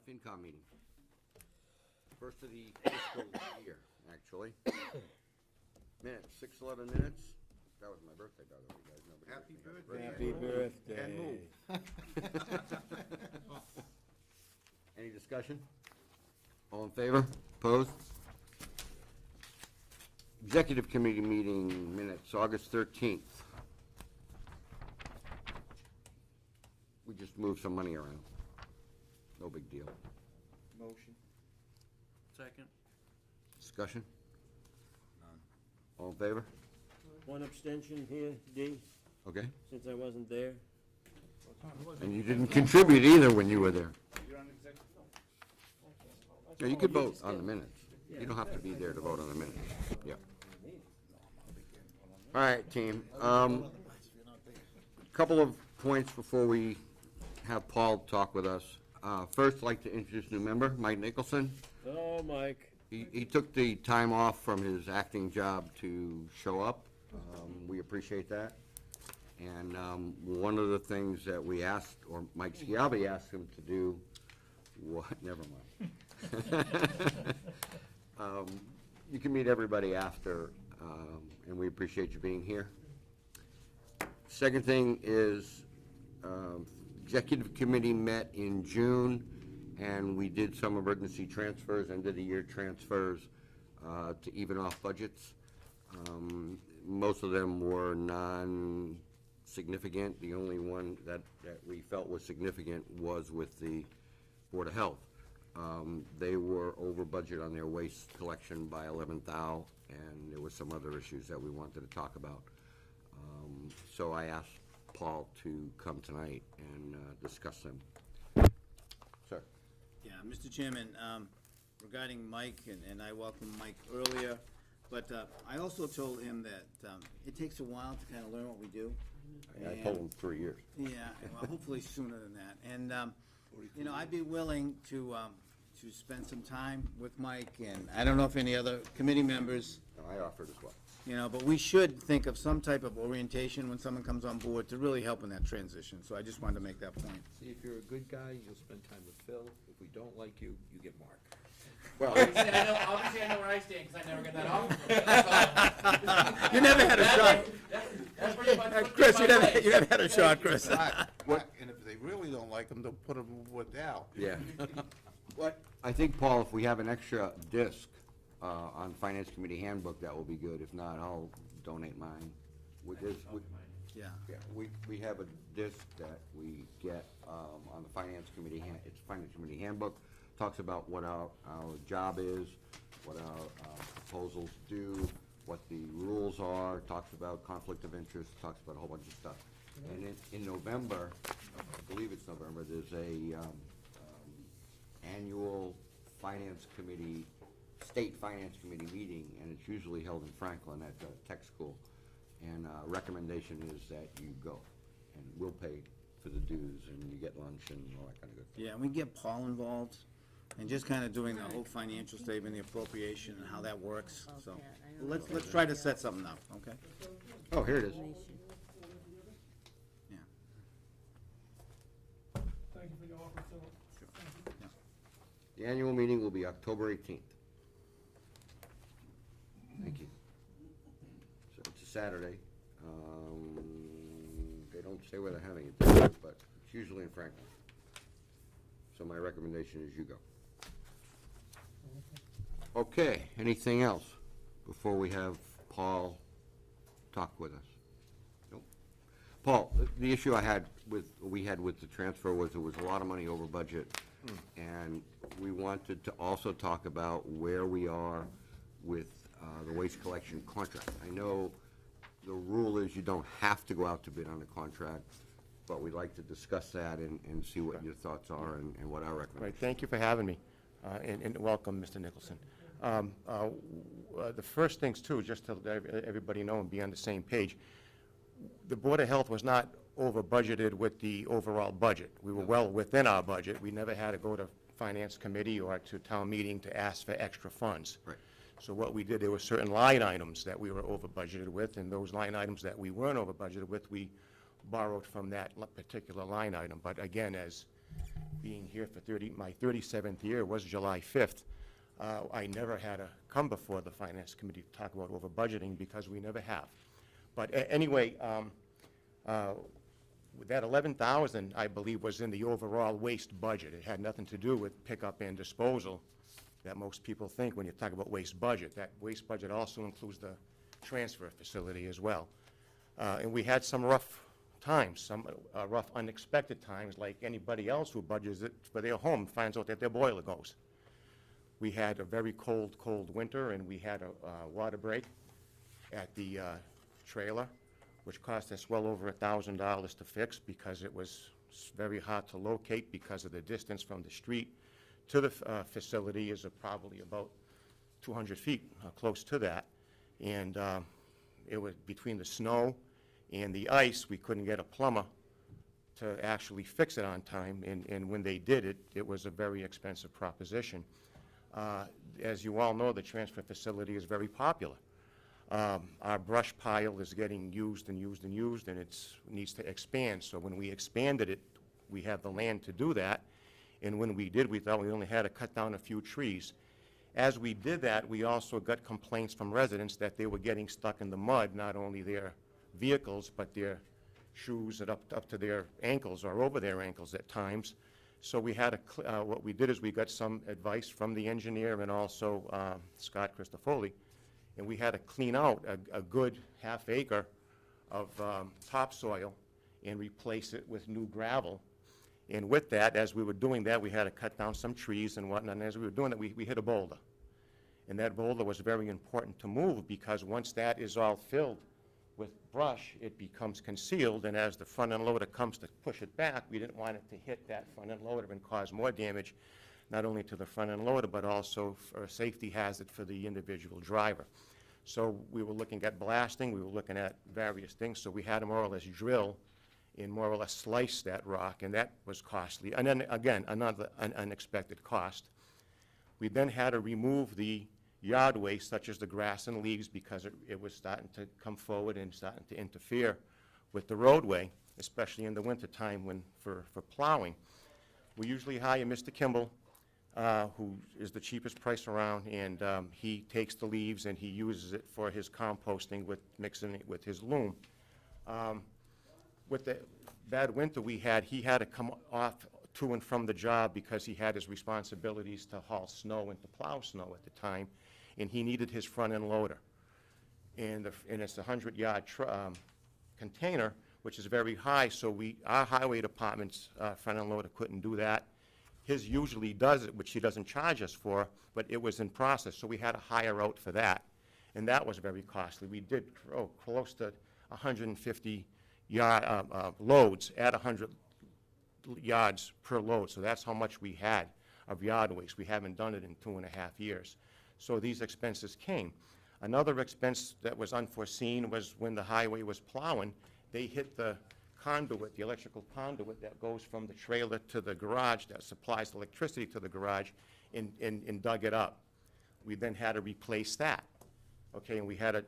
FinCom meeting. First of the fiscal year, actually. Minutes, 6:11 minutes. That was my birthday, by the way, guys. Nobody wished me Happy birthday. And move. Any discussion? All in favor? Opposed? Executive Committee meeting minutes, August 13th. We just moved some money around. No big deal. Motion. Second. Discussion? All in favor? One abstention here, D, Okay. since I wasn't there. And you didn't contribute either when you were there. You're on executive? No, you could vote on the minutes. You don't have to be there to vote on the minutes. Yeah. All right, team. Couple of points before we have Paul talk with us. First, I'd like to introduce a new member, Mike Nicholson. Oh, Mike. He took the time off from his acting job to show up. We appreciate that. And one of the things that we asked, or Mike Schiavi asked him to do, never mind. You can meet everybody after, and we appreciate you being here. Second thing is, Executive Committee met in June, and we did some emergency transfers, end-of-the-year transfers, to even off budgets. Most of them were non-significant. The only one that we felt was significant was with the Board of Health. They were over budget on their waste collection by 11th hour, and there were some other issues that we wanted to talk about. So I asked Paul to come tonight and discuss them. Sir. Yeah, Mr. Chairman, regarding Mike, and I welcomed Mike earlier, but I also told him that it takes a while to kind of learn what we do. I told him 3 years. Yeah, well, hopefully sooner than that. And, you know, I'd be willing to spend some time with Mike, and I don't know if any other committee members, No, I offered as well. you know, but we should think of some type of orientation when someone comes on board to really help in that transition. So I just wanted to make that point. See, if you're a good guy, you'll spend time with Phil. If we don't like you, you get Mark. Well, Obviously, I know where I stand, because I never get that offer. You never had a shot. That's pretty much what Chris, took my place. you never had a shot, Chris. And if they really don't like them, they'll put them with Dow. yeah. What, I think, Paul, if we have an extra disc on Finance Committee handbook, that will be good. If not, I'll donate mine. With this, Yeah. yeah, we have a disc that we get on the Finance Committee, it's Finance Committee handbook, talks about what our job is, what our proposals do, what the rules are, talks about conflict of interest, talks about a whole bunch of stuff. And in November, I believe it's November, there's a annual Finance Committee, State Finance Committee meeting, and it's usually held in Franklin at the tech school. And recommendation is that you go, and we'll pay for the dues, and you get lunch and all that kind of good stuff. Yeah, and we get Paul involved, and just kind of doing the whole financial statement, the appropriation, and how that works, so. Let's try to set something up, okay? Oh, here it is. Yeah. Thank you for your offer, Phil. The annual meeting will be October 18th. Thank you. So it's a Saturday. They don't say where they're having it, but it's usually in Franklin. So my recommendation is you go. Okay, anything else before we have Paul talk with us? Nope. Paul, the issue we had with the transfer was there was a lot of money over budget, and we wanted to also talk about where we are with the waste collection contract. I know the rule is you don't have to go out to bid on a contract, but we'd like to discuss that and see what your thoughts are and what our recommendations. Right, thank you for having me, and welcome, Mr. Nicholson. The first things, too, just to let everybody know and be on the same page, the Board of Health was not over-budgeted with the overall budget. We were well within our budget. We never had to go to Finance Committee or to town meeting to ask for extra funds. Right. So what we did, there were certain line items that we were over-budgeted with, and those line items that we weren't over-budgeted with, we borrowed from that particular line item. But again, as being here for my 37th year was July 5th, I never had to come before the Finance Committee to talk about over budgeting because we never have. But anyway, that 11,000, I believe, was in the overall waste budget. It had nothing to do with pickup and disposal that most people think when you talk about waste budget. That waste budget also includes the transfer facility as well. And we had some rough times, some rough unexpected times, like anybody else who budgets it for their home finds out that their boiler goes. We had a very cold winter, and we had a water break at the trailer, which cost us well over $1,000 to fix because it was very hard to locate because of the distance from the street to the facility is probably about 200 feet, close to that. And it was between the snow and the ice, we couldn't get a plumber to actually fix it on time, and when they did it, it was a very expensive proposition. As you all know, the transfer facility is very popular. Our brush pile is getting used and used and used, and it needs to expand. So when we expanded it, we have the land to do that, and when we did, we thought we only had to cut down a few trees. As we did that, we also got complaints from residents that they were getting stuck in the mud, not only their vehicles, but their shoes up to their ankles or over their ankles at times. So we had what we did is we got some advice from the engineer and also Scott Christofoli, and we had to clean out a good half acre of topsoil and replace it with new gravel. And with that, as we were doing that, we had to cut down some trees and whatnot, and as we were doing that, we hit a boulder. And that boulder was very important to move because once that is all filled with brush, it becomes concealed, and as the front end loader comes to push it back, we didn't want it to hit that front end loader and cause more damage, not only to the front end loader, but also for a safety hazard for the individual driver. So we were looking at blasting, we were looking at various things, so we had to more or less drill and more or less slice that rock, and that was costly. And then, again, another unexpected cost. We then had to remove the yard waste, such as the grass and leaves, because it was starting to come forward and starting to interfere with the roadway, especially in the wintertime for plowing. We usually hire Mr. Kimball, who is the cheapest price around, and he takes the leaves and he uses it for his composting mixing it with his loam. With the bad winter we had, he had to come off to and from the job because he had his responsibilities to haul snow and to plow snow at the time, and he needed his front-end loader. And it's a 100-yard container, which is very high, so our highway department's front-end loader couldn't do that. His usually does it, which he doesn't charge us for, but it was in process, so we had to hire out for that, and that was very costly. We did close to 150 loads at 100 yards per load, so that's how much we had of yard waste. We haven't done it in 2.5 years. So these expenses came. Another expense that was unforeseen was when the highway was plowing, they hit the conduit, the electrical conduit that goes from the trailer to the garage that supplies electricity to the garage, and dug it up. We then had to replace that. Okay, and we had to,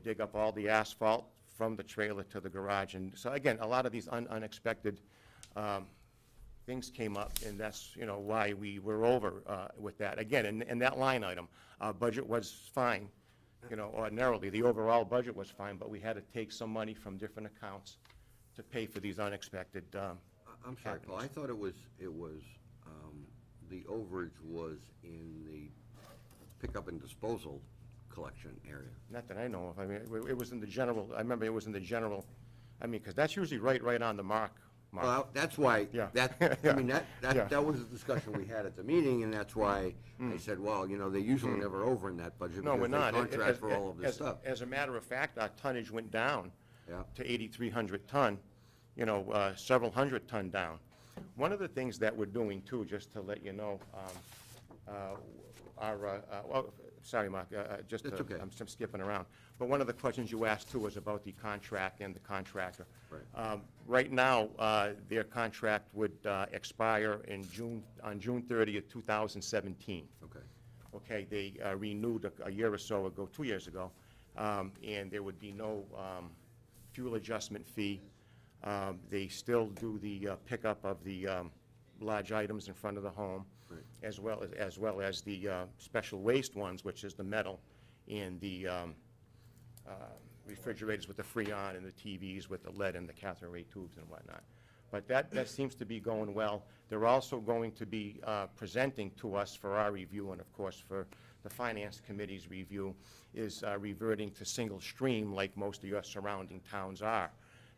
dig up all the asphalt from the trailer to the garage. And so again, a lot of these unexpected things came up, and that's, why we were over with that. Again, in that line item, our budget was fine, ordinarily. The overall budget was fine, but we had to take some money from different accounts to pay for these unexpected I'm sorry, Paul, I thought it was, the overage was in the pickup and disposal collection area. Not that I know of. I mean, it was in the general, I remember it was in the general, because that's usually right on the mark. Well, that's why, Yeah. that Yeah. was a discussion we had at the meeting, and that's why I said, well, they're usually never over in that budget. No, we're because not. they contract for all of this stuff. As a matter of fact, our tonnage went down Yeah. to 8,300 ton, several hundred ton down. One of the things that we're doing too, just to let you know, sorry, Mark, That's okay. I'm skipping around. But one of the questions you asked too was about the contract and the contractor. Right. Right now, their contract would expire on June 30th, 2017. Okay. Okay, they renewed a year or so ago, 2 years ago, and there would be no fuel adjustment fee. They still do the pickup of the large items in front of the home, Right. as well as the special waste ones, which is the metal and the refrigerators with the Freon and the TVs with the lead and the cathode ray tubes and whatnot. But that seems to be going well. They're also going to be presenting to us for our review, and of course for the Finance Committee's review, is reverting to single stream like most of your surrounding towns are.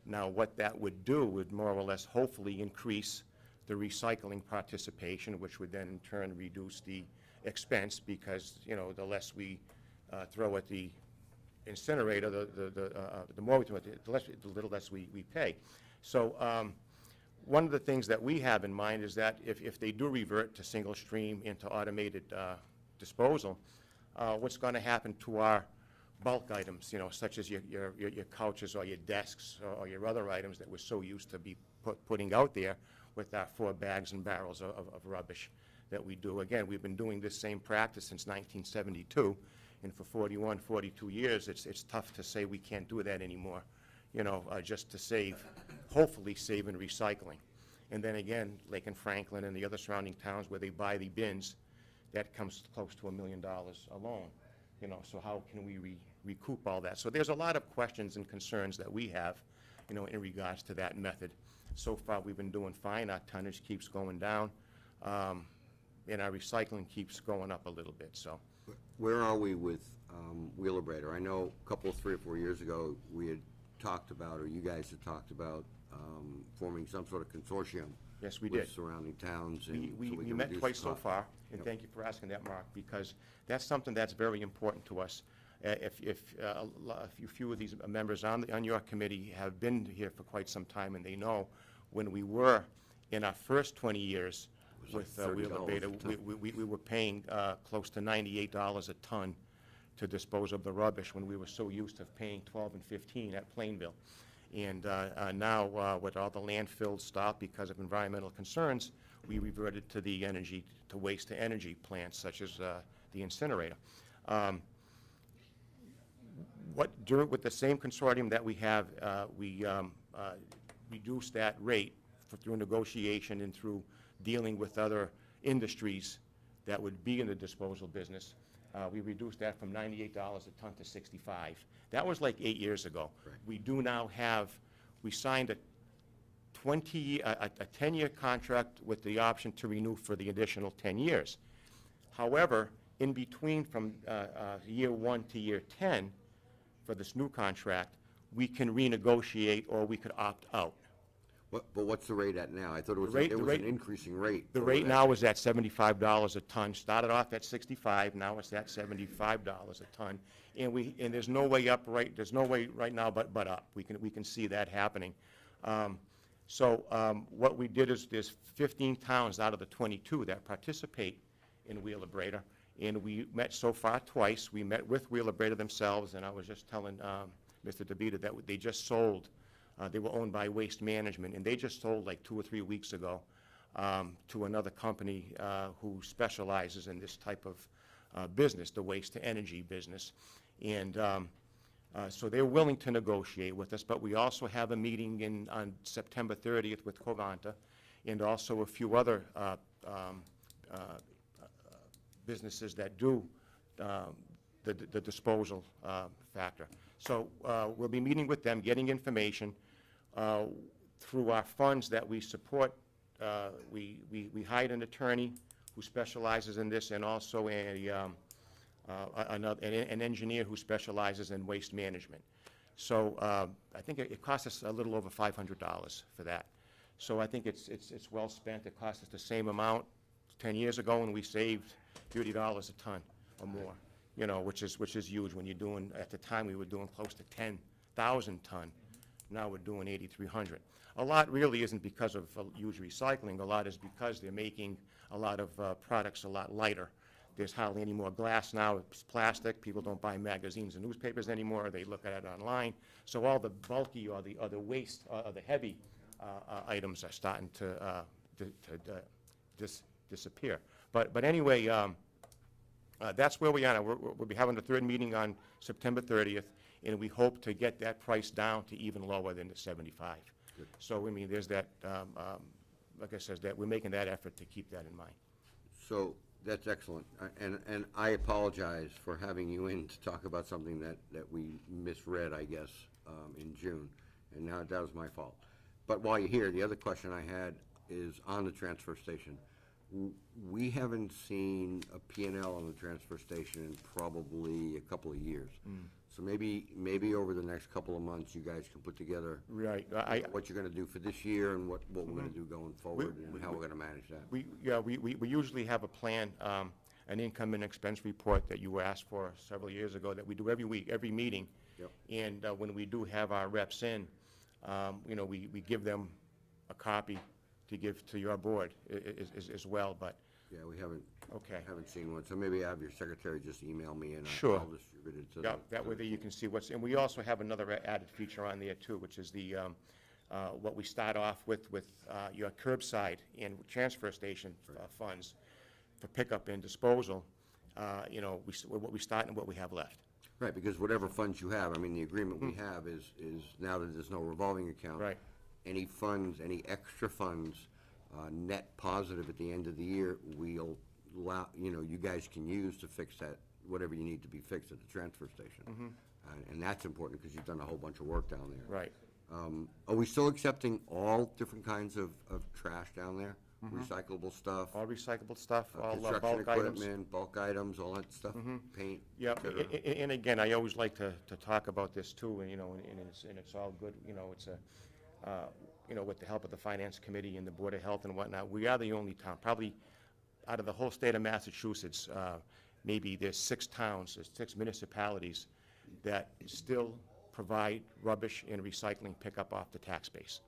Now, what that would do would more or less hopefully increase the recycling participation, which would then in turn reduce the expense, because, you know, the less we throw at the incinerator, the more we throw at the little less we pay. So one of the things that we have in mind is that if they do revert to single stream into automated disposal, what's going to happen to our bulk items, you know, such as your couches or your desks or your other items that we're so used to be putting out there with our 4 bags and barrels of rubbish that we do. Again, we've been doing this same practice since 1972, and for 41, 42 years, it's tough to say we can't do that anymore, you know, just to save, hopefully save in recycling. And then again, Lake and Franklin and the other surrounding towns where they buy the bins, that comes close to $1 million alone, you know, so how can we recoup all that? So there's a lot of questions and concerns that we have, you know, in regards to that method. So far, we've been doing fine. Our tonnage keeps going down, and our recycling keeps going up a little bit, so. Where are we with Wheelabrator? I know a couple, 3 or 4 years ago, we had talked about, or you guys had talked about, forming some sort of consortium. Yes, we with did. surrounding towns. And We so can met reduce twice so cost. far, and Yep. thank you for asking that, Mark, because that's something that's very important to us. If a few of these members on your committee have been here for quite some time, and they know when we were in our first 20 years It was with like $30 Wheelabrator, a ton. we were paying close to $98 a ton to dispose of the rubbish when we were so used to paying $12 and $15 at Plainville. And now, with all the landfills stopped because of environmental concerns, we reverted to the waste-to-energy plants, such as the incinerator. With the same consortium that we have, we reduced that rate through negotiation and through dealing with other industries that would be in the disposal business. We reduced that from $98 a ton to $65. That was like 8 years ago. Right. We do now we signed a 10-year contract with the option to renew for the additional 10 years. However, in between from year 1 to year 10, for this new contract, we can renegotiate or we could opt out. But what's the rate at now? I thought it was, The rate- there the was rate- an increasing rate. The over rate that. now is at $75 a ton. Started off at $65, now it's at $75 a ton. And there's no way there's no way right now but up. We can see that happening. What we did is there's 15 towns out of the 22 that participate in Wheelabrator, and we met so far twice. We met with Wheelabrator themselves, and I was just telling Mr. DeVita that they just sold. They were owned by Waste Management, and they just sold like 2 or 3 weeks ago to another company who specializes in this type of business, the waste-to-energy business. And so they're willing to negotiate with us, but we also have a meeting on September 30th with Covanta, and also a few other businesses that do the disposal factor. So we'll be meeting with them, getting information. Through our funds that we support, we hired an attorney who specializes in this, and also an engineer who specializes in waste management. So I think it cost us a little over $500 for that. So I think it's well spent. It cost us the same amount 10 years ago, and we saved $30 a ton or more, you know, which is huge when you're doing, at the time we were doing close to 10,000 ton. Now we're doing 8,300. A lot really isn't because of huge recycling. A lot is because they're making a lot of products a lot lighter. There's hardly any more glass now. It's plastic. People don't buy magazines and newspapers anymore. They look at it online. So all the bulky or the waste or the heavy items are starting to disappear. But anyway, that's where we are. We'll be having the third meeting on September 30th, and we hope to get that price down to even lower than the 75. Good. So, I mean, there's that like I said, that we're making that effort to keep that in mind. So, that's excellent. And I apologize for having you in to talk about something that we misread, I guess, in June. And now that was my fault. But while you're here, the other question I had is on the transfer station. We haven't seen a P&L on the transfer station in probably a couple of years. So maybe over the next couple of months, you guys can put together Right. what you're gonna do for this year and what we're gonna do going forward and how we're gonna manage that. We usually have a plan, an income and expense report that you were asked for several years ago that we do every week, every meeting. Yep. And when we do have our reps in, we give them a copy to give to your board as well, but, Yeah, we haven't okay. seen one, so maybe I have your secretary just email me and Sure. I'll distribute it to Yeah, the. that way you can see what's, and we also have another added feature on there too, which is the, what we start off with your curbside and transfer station funds for pickup and disposal, what we start and what we have left. Right, because whatever funds you have, I mean, the agreement we have is now that there's no revolving account. Right. Any funds, any extra funds, net positive at the end of the year, we'll allow, you guys can use to fix that, whatever you need to be fixed at the transfer station. And that's important because you've done a whole bunch of work down there. Right. Are we still accepting all different kinds of trash down there? Recyclable stuff? All recyclable stuff, all Construction bulk items. equipment, bulk items, all that stuff, paint? Yeah, et cetera? and again, I always like to talk about this too, and, it's all good, it's with the help of the Finance Committee and the Board of Health and whatnot, we are the only town, probably out of the whole state of Massachusetts, maybe there's 6 towns, there's 6 municipalities that still provide rubbish and recycling pickup off the tax base.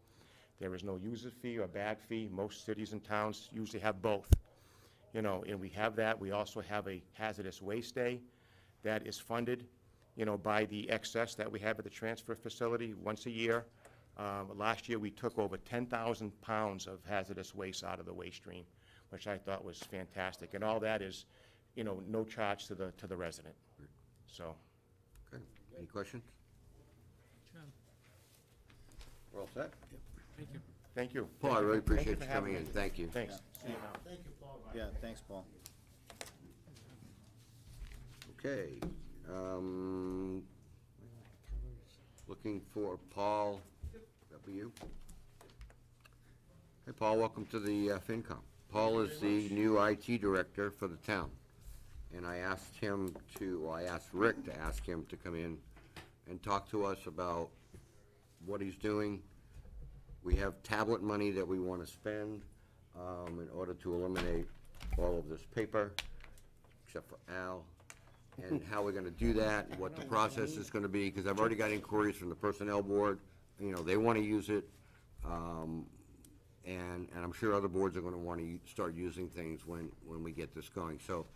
There is no user fee or bag fee. Most cities and towns usually have both. And we have that. We also have a hazardous waste day that is funded, by the excess that we have at the transfer facility once a year. Last year, we took over 10,000 pounds of hazardous waste out of the waste stream, which I thought was fantastic. And all that is, no charge to the resident. So, Okay, any questions? We're all set? thank you. Paul, I really Thank you appreciate for you having coming in, me. thank you. Thanks. Yeah, thanks, Paul. Okay, looking for Paul W. Hey, Paul, welcome to the FinCom. Paul is the new IT director for the town. And I asked Rick to ask him to come in and talk to us about what he's doing. We have tablet money that we want to spend in order to eliminate all of this paper, except for Al, and how we're gonna do that, and what the process is gonna be, because I've already got inquiries from the personnel board, they wanna use it, and I'm sure other boards are gonna wanna start using things when we get this going, so,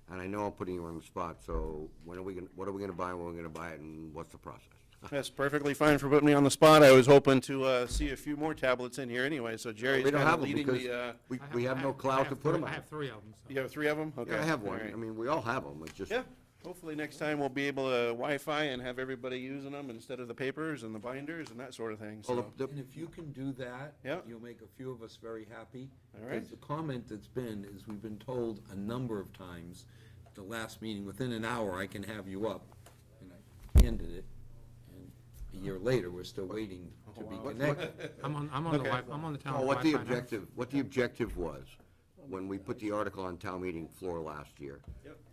and I know I'm putting you on the spot, so what are we gonna buy, when we're gonna buy it, and what's the process? That's perfectly fine for putting me on the spot. I was hoping to see a few more tablets in here anyway, so Jerry's We don't kind have of them leading because the, we have no cloud to put them on. I have 3 of them, so. you have 3 of them? Okay. Yeah, I have one, all right. I mean, we all have them, it's just. Yeah, hopefully next time we'll be able to Wi-Fi and have everybody using them instead of the papers and the binders and that sort of thing, Well, so. the- And if you can do that, Yeah. you'll make a few of us very happy. All right. Because the comment that's been is we've been told a number of times, at the last meeting, within an hour, I can have you up. And I handed it, and a year later, we're still waiting to be connected. I'm on the Okay. I'm on the town Well, Wi-Fi now. what the objective was, when we put the article on town meeting floor last year,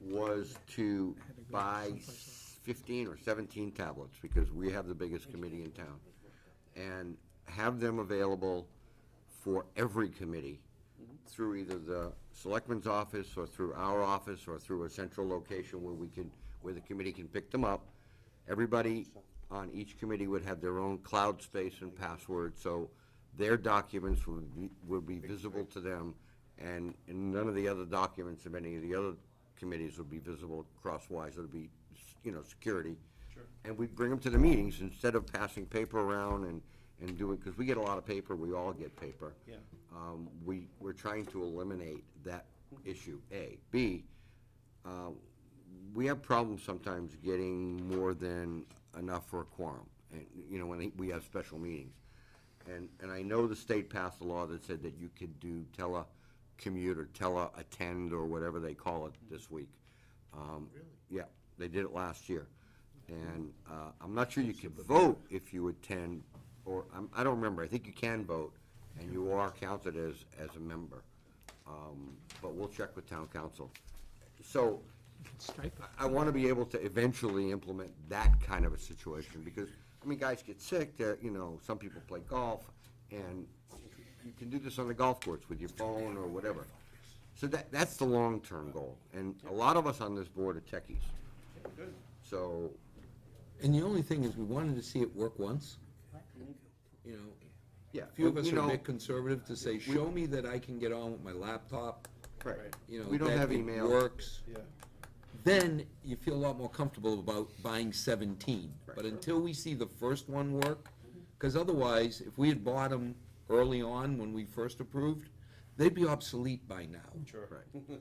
was to buy 15 or 17 tablets, because we have the biggest committee in town, and have them available for every committee through either the selectman's office, or through our office, or through a central location where the committee can pick them up. Everybody on each committee would have their own cloud space and password, so their documents would be visible to them, and none of the other documents of any of the other committees would be visible crosswise. It would be, security. Sure. And we'd bring them to the meetings instead of passing paper around and doing, because we get a lot of paper, we all get paper. Yeah. We're trying to eliminate that issue, A. B, we have problems sometimes getting more than enough for a quorum, and, when we have special meetings. and I know the state passed a law that said that you could do telecommute or tele-attend or whatever they call it this week. Yeah, they did it last year. And I'm not sure you can vote if you attend, or, I don't remember, I think you can vote, and you are counted as a member. But we'll check with town council. So, I want to be able to eventually implement that kind of a situation, because, I mean, guys get sick, some people play golf, and you can do this on the golf course with your phone or whatever. So that's the long-term goal, and a lot of us on this board are techies. So, And the only thing is, we wanted to see it work once. You know, yeah. a few of us you are a know, bit conservative to say, show me that I can get on with my laptop, Right. you know, We don't that have it email. works. Yeah. Then you feel a lot more comfortable about buying 17. But until we see the first one work, because otherwise, if we had bought them early on when we first approved, they'd be obsolete by now. Sure. Right.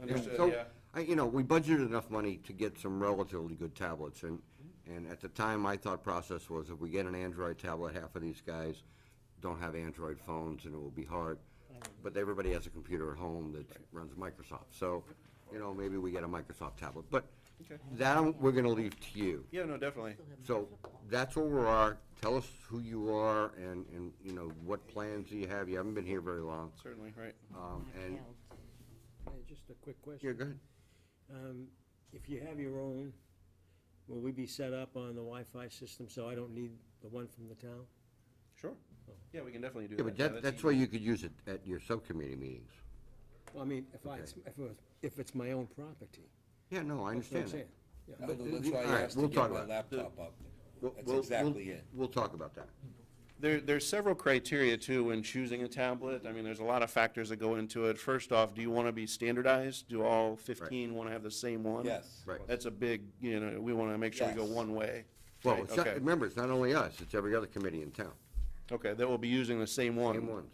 Understood, So, yeah. we budgeted enough money to get some relatively good tablets, and at the time, my thought process was, if we get an Android tablet, half of these guys don't have Android phones, and it will be hard. But everybody has a computer at home that runs Microsoft, so, maybe we get a Microsoft tablet. But Okay. that, we're gonna leave to you. Yeah, no, definitely. So, that's where we are. Tell us who you are, and, what plans do you have? You haven't been here very long. Certainly, right. And, Just a quick question. yeah, go ahead. If you have your own, will we be set up on the Wi-Fi system so I don't need the one from the town? Sure. Yeah, we can definitely do Yeah, that. but that's why you could use it at your subcommittee meetings. Well, I mean, if it's my own property. Yeah, no, I That's what I'm understand saying. that. Yeah. That's why All I right, asked to we'll get talk my about laptop up. We'll- That's we'll- exactly it. We'll talk about that. There's several criteria too when choosing a tablet. I mean, there's a lot of factors that go into it. First off, do you want to be standardized? Do all 15 want to have the same one? Yes. Right. That's a big, we want to make sure we go Yes. one way. Well, Right, it's not, okay. remember, it's not only us, it's every other committee in town. Okay, that will be using the same one. Same ones.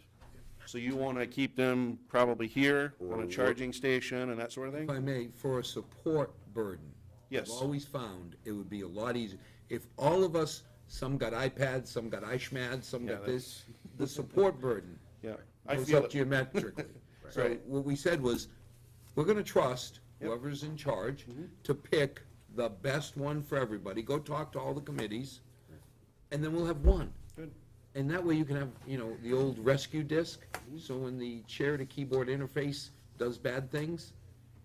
So you want to keep them probably here on Or- a charging station and that sort of If thing? I may, for a support burden. Yes. I've always found it would be a lot easier. If all of us, some got iPads, some got iShmads, some Yeah, got this, the support burden Yeah. I goes feel up it. geometrically. So Right. what we said was, we're gonna trust Yep. whoever's in charge to pick the best one for everybody. Go talk to all the committees, and then we'll have one. Good. And that way you can have, the old rescue disc, so when the chair to keyboard interface does bad things,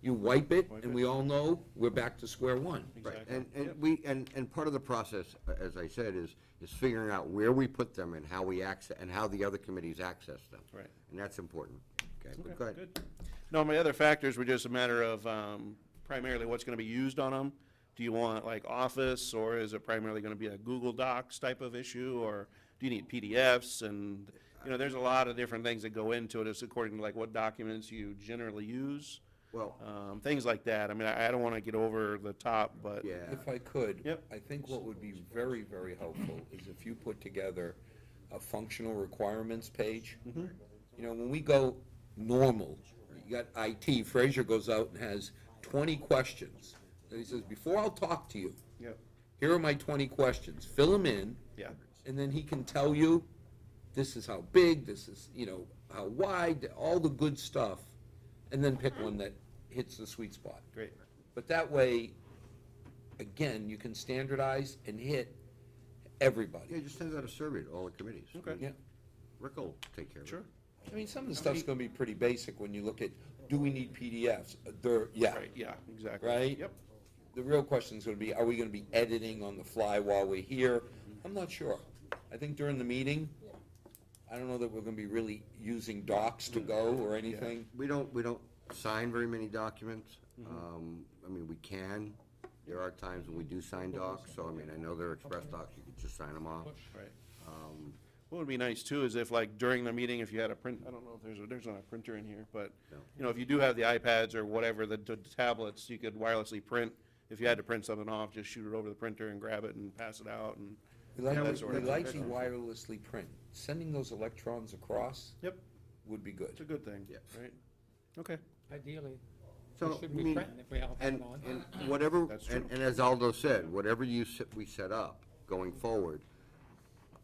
you wipe it, Wipe and it. we all know we're back to square one. Right, Exactly. Yep. and part of the process, as I said, is figuring out where we put them and how we access, and how the other committees access them. Right. And that's important. Okay, but Okay, go ahead. good. No, my other factors were just a matter of primarily what's going to be used on them. Do you want like Office, or is it primarily going to be a Google Docs type of issue, or do you need PDFs? And, there's a lot of different things that go into it. It's according to like what documents you generally use, Well, things like that. I mean, I don't want to get over the top, but. yeah, If I could. Yep. I think what would be very, very helpful is if you put together a functional requirements page. When we go normal, you got IT, Fraser goes out and has 20 questions. And he says, before I'll talk to you, Yep. here are my 20 questions, fill them in, Yeah. and then he can tell you, this is how big, this is, how wide, all the good stuff, and then pick one that hits the sweet spot. Great. But that way, again, you can standardize and hit everybody. yeah, just send out a survey to all the committees. Okay. Yeah. Rick will take care of it. Sure. I mean, some of the stuff's gonna be pretty basic when you look at, do we need PDFs? Yeah. Right, yeah, exactly. Right? Yep. The real question's gonna be, are we gonna be editing on the fly while we're here? I'm not sure. I think during the meeting, I don't know that we're gonna be really using docs to go or anything. We don't sign very many documents. I mean, we can. There are times when we do sign docs, so I mean, I know they're express docs, you could just sign them off. Right. What would be nice too is if like during the meeting, if you had a print, I don't know if there's not a printer in here, but, if you do have the iPads or whatever, the tablets, you could wirelessly print. If you had to print something off, just shoot it over the printer and grab it and pass it out and. We like, that sort we of like thing. to wirelessly print. Sending those electrons across Yep, would be good. it's a good thing, Yes. right? Okay, Ideally, So, we should I be mean, printing if we all have and, it on. and whatever, That's true. and as Aldo said, whatever we set up going forward,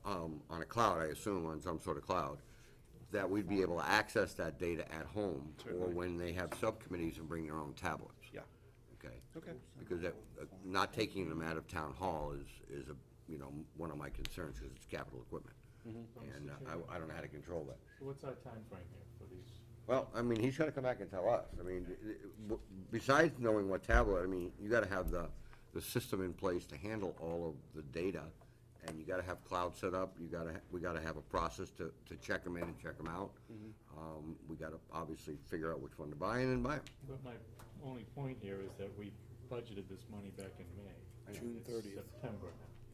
on a cloud, I assume, on some sort of cloud, that we'd be able to access that data at home, or when they have subcommittees and bring their own tablets. Yeah. Okay? Okay. Because that, not taking them out of town hall is a, you know, one of my concerns, because it's capital equipment. And I don't know how to control that. So what's our timeframe here for these? Well, I mean, he's gotta come back and tell us. I mean, besides knowing what tablet, I mean, you gotta have the system in place to handle all of the data, and you gotta have cloud set up, we gotta have a process to check them in and check them out. We gotta obviously figure out which one to buy and then buy them. But my only point here is that we budgeted this money back in May. June It's 30th. September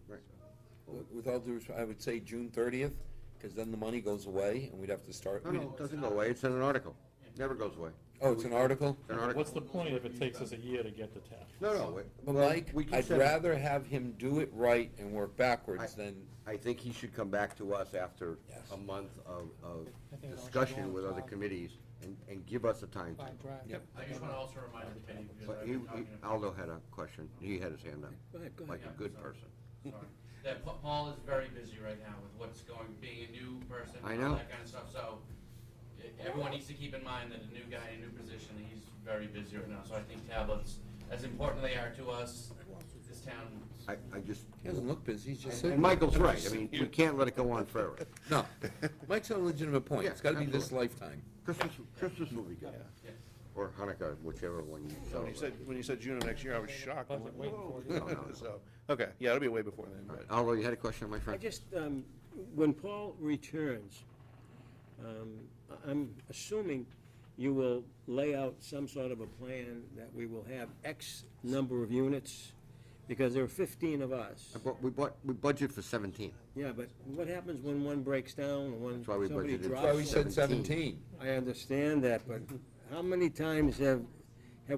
now. Right. With all due respect, I would say June 30th, because then the money goes away, and we'd have to start. No, it doesn't go away, it's in an article, never goes away. Oh, it's an article? It's an article. What's the point if it takes us a year to get the tap? No, But well, Mike, we can I'd send it- rather have him do it right and work backwards than, I think he should come back to us after Yes. a month of discussion with other committees and give us a time frame. yep. I just want to also remind the committee, because But I've been talking about, Aldo had a question, he had his hand up, Go ahead, go like ahead. a good person. sorry, that Paul is very busy right now with what's going, being a new person. I and know. all that kind of stuff, so everyone needs to keep in mind that a new guy, a new position, he's very busy right now. So I think tablets, as important they are to us, this town. I just, He doesn't look busy, he's just and sitting. Michael's right, I mean, we can't let it go on forever. No, Mike's on a legitimate point, Yeah, it's gotta be this absolutely. lifetime. Christmas will be good, Yeah. or Hanukkah, whichever one you So when you said June of next year, I was shocked. I'm like, Budget whoa. waiting for it. So, okay, yeah, it'll be way before then, but. Aldo, you had a question, my I friend? just, when Paul returns, I'm assuming you will lay out some sort of a plan that we will have X number of units, because there are 15 of us. We budget for 17, Yeah, but what happens when one breaks down, or when That's why we somebody budgeted. That's why drops? we said 17. I understand that, but how many times have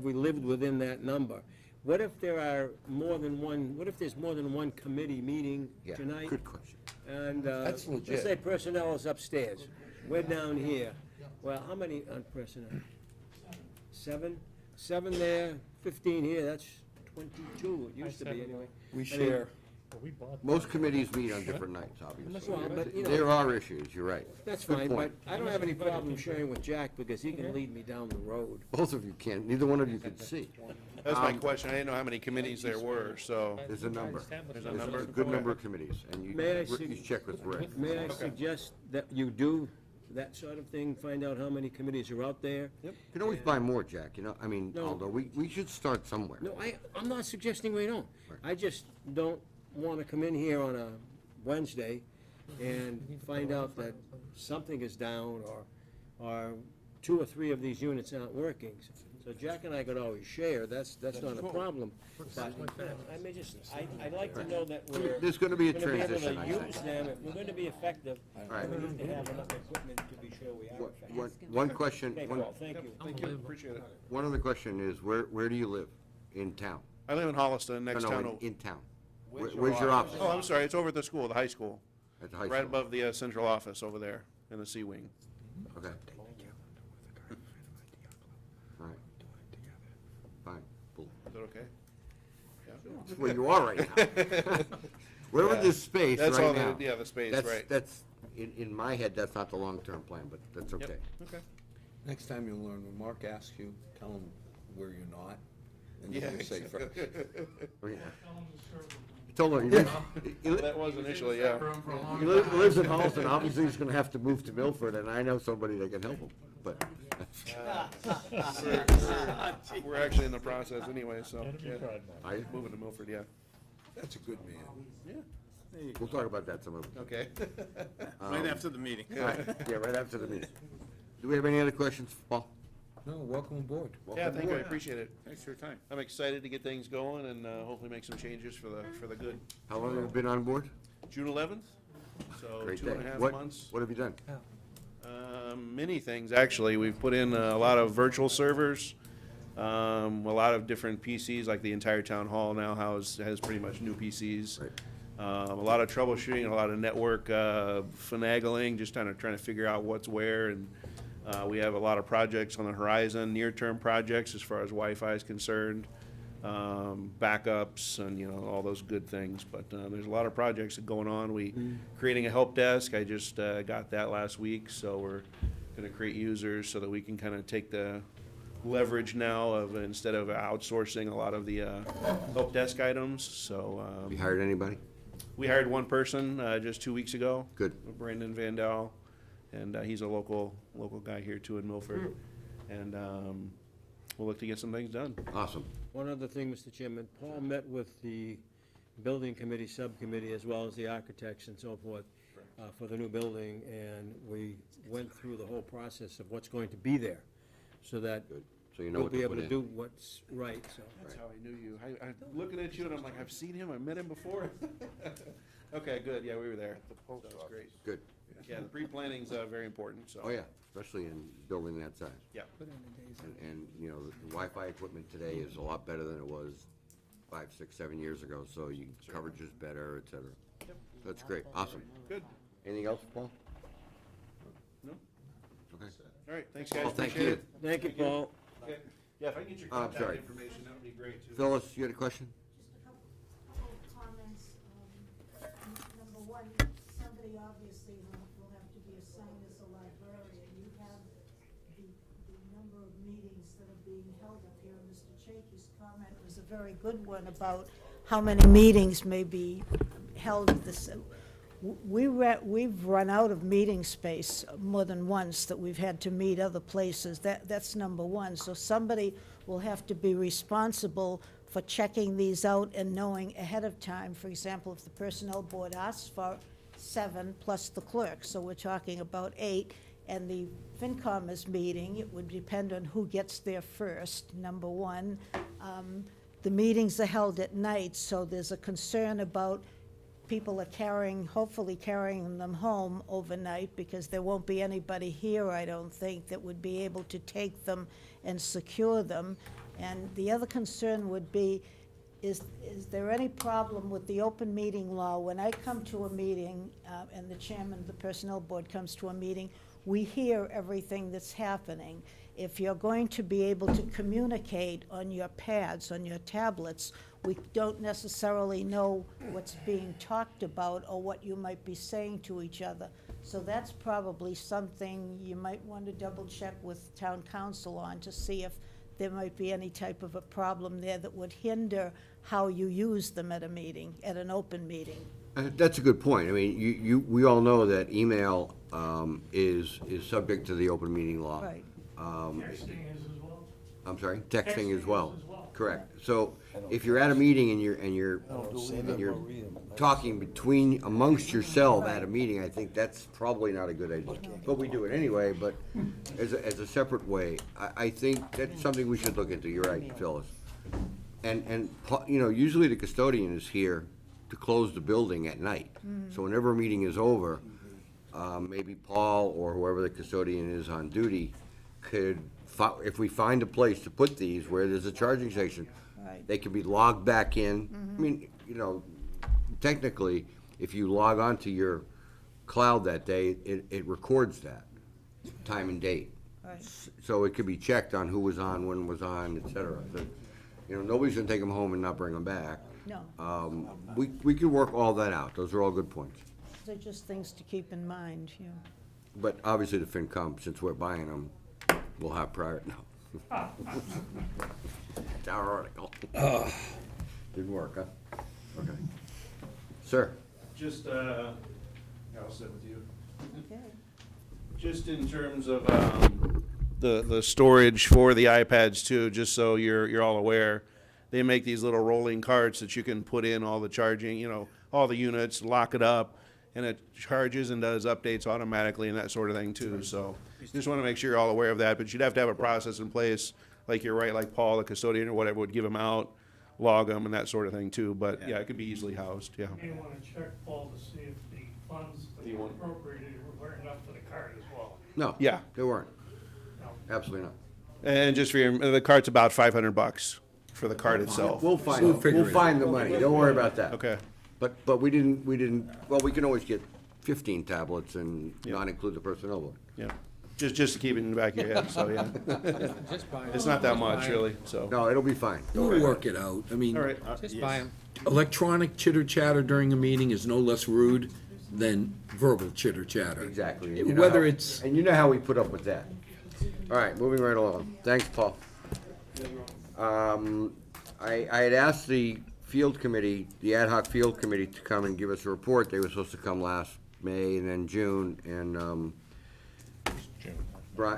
we lived within that number? What if there are more than one, what if there's more than one committee meeting yeah, tonight? good question. And, That's let's legit. say personnel is upstairs, we're down here. Well, how many on personnel? 7? 7 there, 15 here, that's 22, it used to be anyway. We share. But we bought. Most committees meet on different nights, obviously. Well, but, you know- There are issues, you're right. That's Good fine, but point. I don't have any problem sharing with Jack, because he can lead me down the road. Both of you can, neither one of you can see. That's my question, I didn't know how many committees there were, so. There's a number. There's a number? a good number of committees, and you, May I you check with Rick. May I suggest that you do that sort of thing, find out how many committees are out there? You can always buy more, Jack, you know, I mean, No. although we should start somewhere. No, I'm not suggesting we don't. I just don't want to come in here on a Wednesday and find out that something is down, or 2 or 3 of these units aren't working. So Jack and I could always share, that's not a problem. But I may just, I'd like to know that we're There's gonna be a gonna be able transition, to I use think. them. If we're going to be effective, Right. we need to have enough equipment to be sure we are effective. One question, Okay, Paul, thank you. Thank you, appreciate it. one other question is, where do you live? In town? I live in Holliston, No, next no, town. in town. Where's Where's your office? Oh, I'm sorry, it's over at the school, the high school, At the high right school? above the central office over there in the C wing. Okay. All right. Fine, cool. Is that okay? That's where you are right now. We're in this space That's all right the, now. yeah, the space, That's, right. that's, in my head, that's not the long-term plan, but that's okay. Okay. Next time you'll learn, when Mark asks you, tell him where you're not, and Yeah. you're safer. Oh, yeah. I told him, That was initially, yeah. Room for a long he time. lives in Holliston, obviously he's gonna have to move to Milford, and I know somebody that can help him, but, We're actually in the process anyway, so, Enemy yeah. pride, Mark. I, Moving to Milford, yeah. That's a good man. we'll talk about that some other time. Okay. Right after the meeting. All right, yeah, right after the meeting. Do we have any other questions, for Paul? No, welcome aboard. Yeah, Welcome thank you, I aboard. appreciate it. Thanks for your time. I'm excited to get things going and hopefully make some changes for the good. How long have you been on board? June 11th, so Great 2.5 day. months. What have you done? Many things, actually. We've put in a lot of virtual servers, a lot of different PCs, like the entire town hall now has pretty much new PCs. Right. A lot of troubleshooting, a lot of network finagling, just trying to figure out what's where. And we have a lot of projects on the horizon, near-term projects as far as Wi-Fi is concerned. backups and, all those good things. But there's a lot of projects going on. Creating a help desk, I just got that last week, so we're gonna create users so that we can kind of take the leverage now of, instead of outsourcing a lot of the help desk items, so. You hired anybody? We hired one person just 2 weeks ago. Good. Brandon Vandal, and he's a local guy here too in Milford. And we'll look to get some things done. Awesome. One other thing, Mr. Chairman, Paul met with the building committee, subcommittee, as well as the architects and so forth, for the new building, and we went through the whole process of what's going to be there, so that Good. So you know we'll what be to able put to in. do what's right, so. That's how I knew you. I'm looking at you and I'm like, I've seen him, I've met him before. Okay, good, yeah, we were there. That was great. Good. Yeah, the pre-planning's very important, so. Oh, yeah, especially in building that size. Yeah. And, the Wi-Fi equipment today is a lot better than it was 5, 6, 7 years ago, so coverage is better, et cetera. Yep. That's great, awesome. Good. Anything else, Paul? No? Okay. All right, thanks, guys. Well, thank Appreciate you. it. Thank you, Paul. Okay. Yeah, if I can get your I'm contact sorry. information, that would be great too. Phyllis, you had a question? Couple of comments. Number one, somebody obviously will have to be assigned as a librarian. You have the number of meetings that are being held up here. Mr. Chaky's comment was a very good one about how many meetings may be held at this. We've run out of meeting space more than once, that we've had to meet other places. That's number one. So somebody will have to be responsible for checking these out and knowing ahead of time. For example, if the personnel board asks for 7 plus the clerk, so we're talking about 8, and the FinCom is meeting, it would depend on who gets there first, number one. The meetings are held at night, so there's a concern about people are hopefully carrying them home overnight, because there won't be anybody here, I don't think, that would be able to take them and secure them. And the other concern would be, is there any problem with the open meeting law? When I come to a meeting, and the chairman of the personnel board comes to a meeting, we hear everything that's happening. If you're going to be able to communicate on your pads, on your tablets, we don't necessarily know what's being talked about or what you might be saying to each other. So that's probably something you might want to double check with town council on, to see if there might be any type of a problem there that would hinder how you use them at a meeting, at an open meeting. That's a good point. I mean, we all know that email is subject to the open meeting law. Right. Texting is as well. I'm sorry, texting as well. as well. Correct. So if you're at a meeting and you're talking amongst yourself at a meeting, I think that's probably not a good idea. But we do it anyway, but as a separate way, I think that's something we should look into. You're right, Phyllis. And usually the custodian is here to close the building at night. So whenever a meeting is over, maybe Paul or whoever the custodian is on duty could, if we find a place to put these where there's a charging station, Right. they can be logged back in. I mean, technically, if you log on to your cloud that day, it records that, time and date. Right. So it could be checked on who was on, when was on, et cetera. So, nobody's gonna take them home and not bring them back. No, We can work all that out. Those are all good points. they're just things to keep in mind, But obviously the FinCom, since we're buying them, will have prior, no. It's our article. Didn't work, huh? Okay. Sir? Just, I'll sit with you. Okay. Just in terms of the storage for the iPads too, just so you're all aware, they make these little rolling carts that you can put in all the charging, all the units, lock it up, and it charges and does updates automatically and that sort of thing too. So just want to make sure you're all aware of that, but you'd have to have a process in place, like you're right, like Paul, the custodian or whatever, would give them out, log them and that sort of thing too. But yeah, it could be easily housed, yeah. You may want to check, Paul, to see if the funds that were appropriated were enough for the card as well. No. Yeah. They weren't. No. Absolutely not. And just for the cart's about $500 for the cart itself. We'll find the money. Don't worry about that. Okay. But we didn't, well, we can always get 15 tablets and not include the personnel board. Yeah. Just to keep it in the back of your head, so, yeah. Just buy 'em. It's not that much, really, so. No, it'll be fine. Don't worry We'll about work it out. I mean, All right. just buy 'em. Electronic chitter chatter during a meeting is no less rude than verbal chitter chatter. Exactly. And you know Whether how- it's, And you know how we put up with that. All right, moving right along. Thanks, Paul. I had asked the field committee, the ad hoc field committee, to come and give us a report. They were supposed to come last May and then June, and,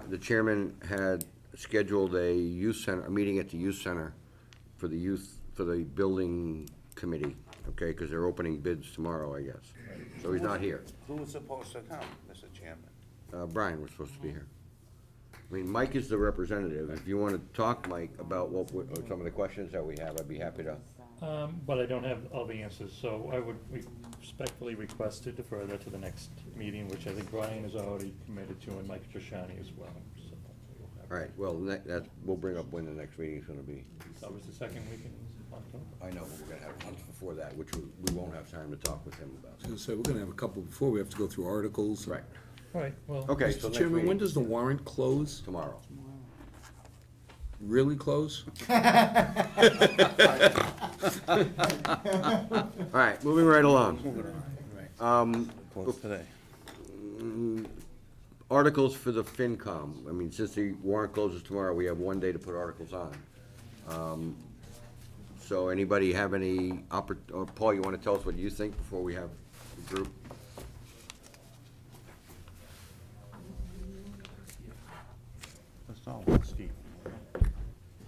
the chairman had scheduled a youth center, a meeting at the youth center for the youth, for the building committee, okay, because they're opening bids tomorrow, I guess. So he's not here. Who was supposed to come, Mr. Chairman? Brian was supposed to be here. I mean, Mike is the representative. If you want to talk, Mike, about some of the questions that we have, I'd be happy to. But I don't have all the answers, so I would respectfully request to defer that to the next meeting, which I think Brian is already committed to, and Mike Trishani as well, so. we'll have- All right, well, we'll bring up when the next meeting is gonna be. Covers the second week in October. I know, but we're gonna have months before that, which we won't have time to talk with him about. so we're gonna have a couple before, we have to go through articles. Right, All right, well. okay, so Mr. next Chairman, when meeting, does the warrant close? tomorrow. Really close? All right, moving right along. Close today. Articles for the FinCom. I mean, since the warrant closes tomorrow, we have one day to put articles on. So anybody have any or Paul, you wanna tell us what you think before we have the group? That's all, Steve.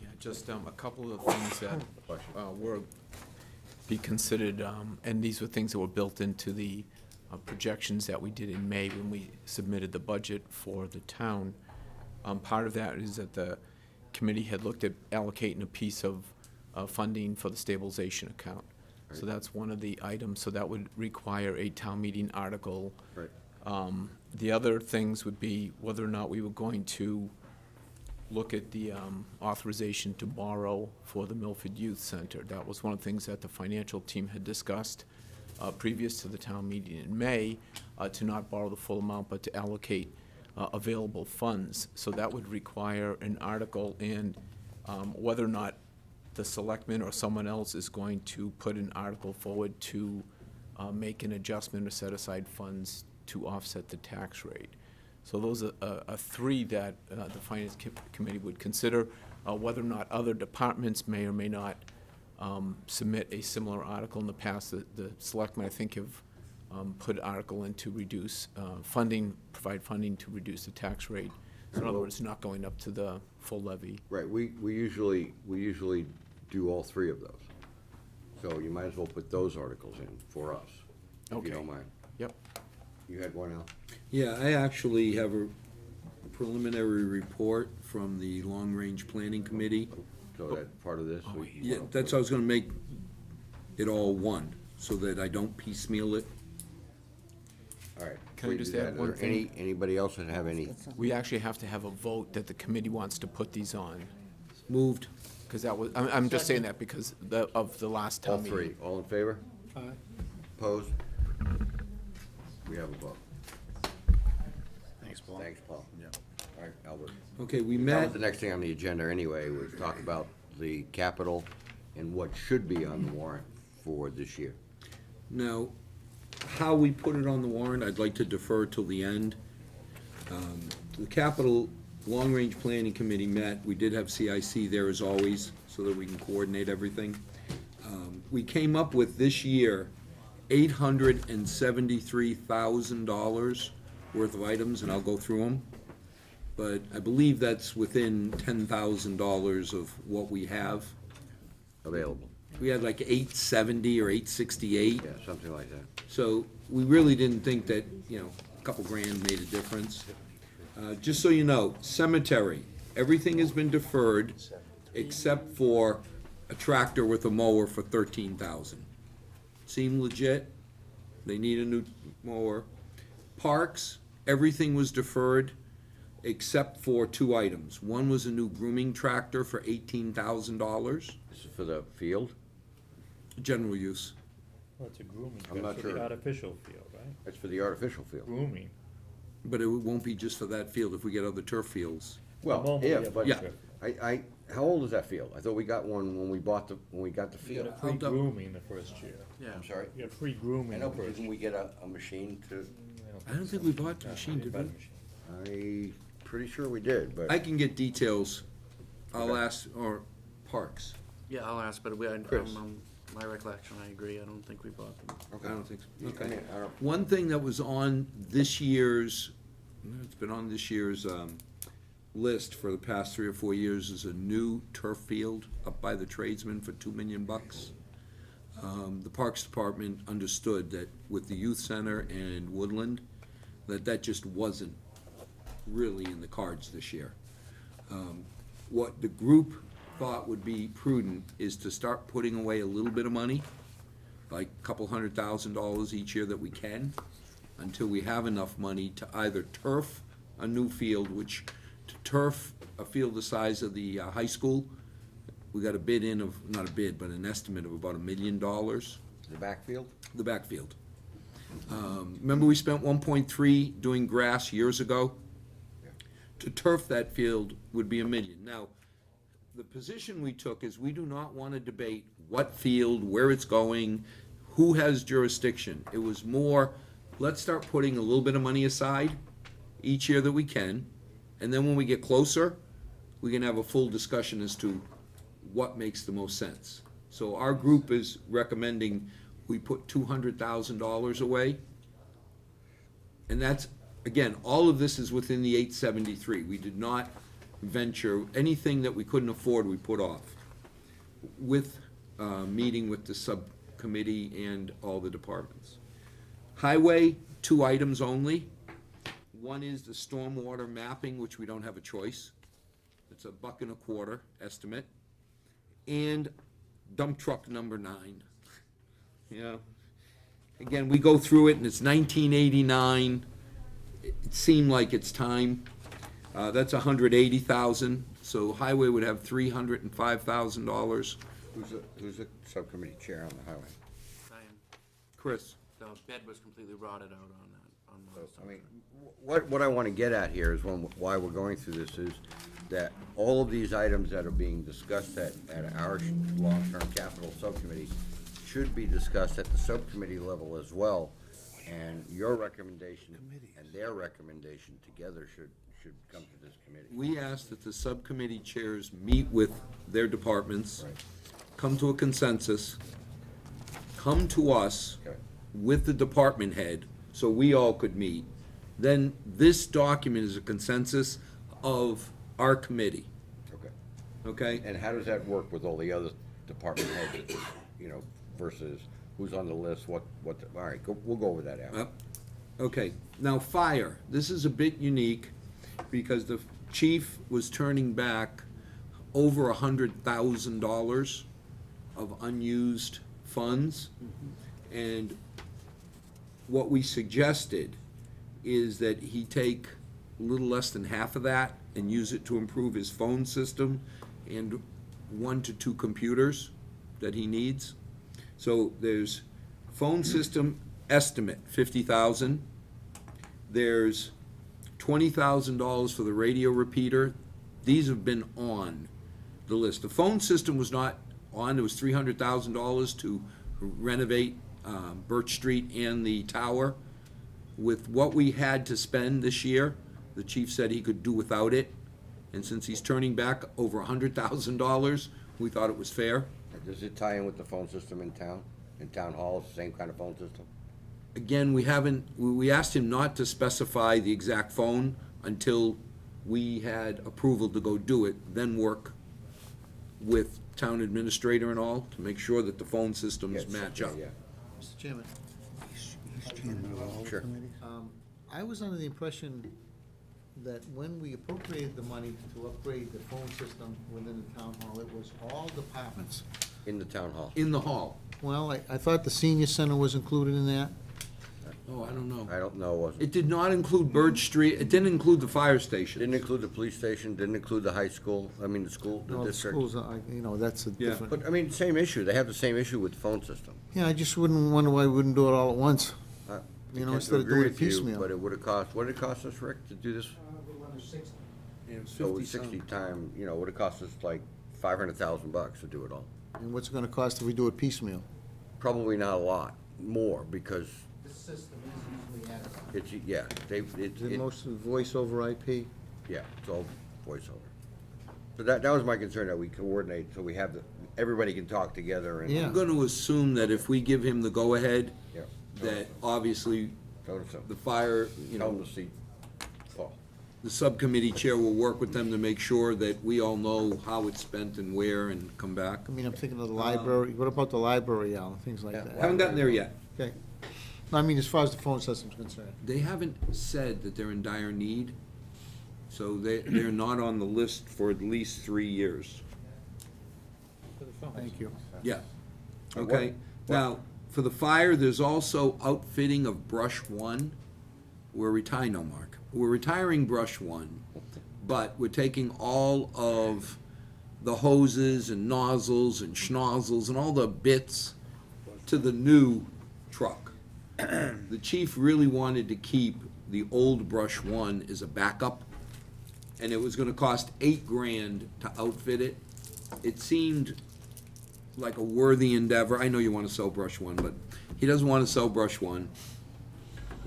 Yeah, just a couple of things that were be considered, and these were things that were built into the projections that we did in May when we submitted the budget for the town. Part of that is that the committee had looked at allocating a piece of funding for the stabilization account. So that's one of the items, so that would require a town meeting article. Right. The other things would be whether or not we were going to look at the authorization to borrow for the Milford Youth Center. That was one of the things that the financial team had discussed previous to the town meeting in May, to not borrow the full amount, but to allocate available funds. So that would require an article, and whether or not the selectman or someone else is going to put an article forward to make an adjustment or set aside funds to offset the tax rate. So those are three that the Finance Committee would consider, whether or not other departments may or may not submit a similar article. In the past, the selectmen, I think, have put article in to reduce funding, provide funding to reduce the tax rate. So in other words, not going up to the full levy. Right, we usually do all three of those. So you might as well put those articles in for us, if you Okay. don't mind. Yep. You had one, Al? Yeah, I actually have a preliminary report from the Long Range Planning Committee. So that part of this? we- Yeah, that's how I was gonna make it all one, so that I don't piecemeal it. All right. Can I before you just do add that, one are there thing? Anybody else that have any? We actually have to have a vote that the committee wants to put these on, Moved. because that was, I'm just saying that because of the last All town meeting. three, all in favor? Aye. Opposed? We have a vote. Thanks, Paul. Thanks, Paul. Yeah. All right, Albert. Okay, we That met. was the next thing on the agenda anyway, was talk about the capital and what should be on the warrant for this year. Now, how we put it on the warrant, I'd like to defer till the end. The Capital Long Range Planning Committee met, we did have CIC there as always, so that we can coordinate everything. We came up with this year $873,000 worth of items, and I'll go through them. But I believe that's within $10,000 of what we have. Available. We had like 870 or 868. Yeah, something like that. So we really didn't think that, a couple grand made a difference. Just so you know, cemetery, everything has been deferred except for a tractor with a mower for $13,000. Seem legit? They need a new mower. Parks, everything was deferred except for two items. One was a new grooming tractor for $18,000, This is for the field? general use. Well, it's a grooming, I'm not that's for the sure. artificial field, right? That's for the artificial field. Grooming. But it won't be just for that field if we get other turf fields. Well, Moment we yeah, get but Yeah. how old is that field? I thought we got one when we got the You field. got free I'll dou- grooming the first year. I'm sorry? You got free I grooming know, the but first didn't year. we get a machine to, I don't think we bought the machine, did we? I'm pretty sure we did, but. I can get details. I'll ask, or Parks. Yeah, I'll ask, but Chris. my recollection, I agree, I don't think we bought them. I don't think so. I Okay. mean, I don't, One thing that was on this year's, it's been on this year's list for the past 3 or 4 years, is a new turf field up by the tradesman for $2 million. The Parks Department understood that with the youth center and Woodland, that just wasn't really in the cards this year. What the group thought would be prudent is to start putting away a little bit of money, like a couple $100,000 each year that we can, until we have enough money to either turf a new field, which, to turf a field the size of the high school, we got a bid in of, not a bid, but an estimate of about $1 million, the backfield? the backfield. Remember we spent 1.3 doing grass years ago? To turf that field would be $1 million. Now, the position we took is we do not want to debate what field, where it's going, who has jurisdiction. It was more, let's start putting a little bit of money aside each year that we can, and then when we get closer, we can have a full discussion as to what makes the most sense. So our group is recommending we put $200,000 away. And that's, again, all of this is within the 873. We did not venture, anything that we couldn't afford, we put off. With, meeting with the subcommittee and all the departments. Highway, 2 items only. One is the stormwater mapping, which we don't have a choice. It's $1.25 estimate. And dump truck number 9. Yeah. Again, we go through it and it's 1989. It seemed like it's time. That's $180,000, so highway would have $305,000. Who's the subcommittee chair on the highway? Diane, Chris? the bed was completely rotted out on that, on So, those. I mean, what I want to get at here is why we're going through this is that all of these items that are being discussed at our long-term capital subcommittee should be discussed at the subcommittee level as well. And your recommendation and their recommendation together should come to this committee. We asked that the subcommittee chairs meet with their departments, Right. come to a consensus, come to us Okay. with the department head, so we all could meet. Then this document is a consensus of our committee, Okay. okay? And how does that work with all the other department heads, versus who's on the list, all right, we'll go over that after. Okay, now fire, this is a bit unique because the chief was turning back over $100,000 of unused funds. And what we suggested is that he take a little less than half of that and use it to improve his phone system and 1 to 2 computers that he needs. So there's phone system estimate, $50,000. There's $20,000 for the radio repeater. These have been on the list. The phone system was not on. There was $300,000 to renovate Birch Street and the tower. With what we had to spend this year, the chief said he could do without it. And since he's turning back over $100,000, we thought it was fair. Does it tie in with the phone system in town? In town hall, it's the same kind of phone system? Again, we asked him not to specify the exact phone until we had approval to go do it, then work with town administrator and all to make sure that the phone systems Yes, match up. yeah, Mr. Chairman, Sure. I was under the impression that when we appropriated the money to upgrade the phone system within the town hall, it was all departments. In the town hall. In the hall. Well, I thought the senior center was included in that. Oh, I don't know. I don't know, wasn't. It did not include Birch Street, it didn't include the fire station. Didn't include the police station, didn't include the high school, the school, the No, the district. schools, that's a Yeah. different. But, same issue, they have the same issue with the phone system. Yeah, I just wouldn't wonder why we wouldn't do it all at once. You know, tend instead to of agree doing it with you, piecemeal. But it would've cost, what did it cost us, Rick, to do this? Yeah, it was So it's 50 some. 60 time, you know, it would've cost us like $500,000 to do it all. And what's it gonna cost if we do it piecemeal? Probably not a lot, more, because This system is usually added. it's, yeah, Is it mostly voice over IP? yeah, it's all voiceover. So that was my concern, that we coordinate, so we have everybody can talk together and. Yeah. I'm gonna assume that if we give him the go-ahead, Yeah. that obviously So, so, the fire, you tell know, them to see Paul. the subcommittee chair will work with them to make sure that we all know how it's spent and where and come back. I mean, I'm thinking of the library, what about the library, Al, things like Yeah. that? Haven't gotten there yet. Okay. No, I mean, as far as the phone system's concerned. They haven't said that they're in dire need, so they're not on the list for at least 3 years. Thank you. Yeah. Okay, now, for the fire, there's also outfitting of brush one. We're retiring, no, Mark, we're retiring brush one, but we're taking all of the hoses and nozzles and schnozzles and all the bits to the new truck. The chief really wanted to keep the old brush one as a backup, and it was gonna cost $8,000 to outfit it. It seemed like a worthy endeavor. I know you wanna sell brush one, but he doesn't wanna sell brush one.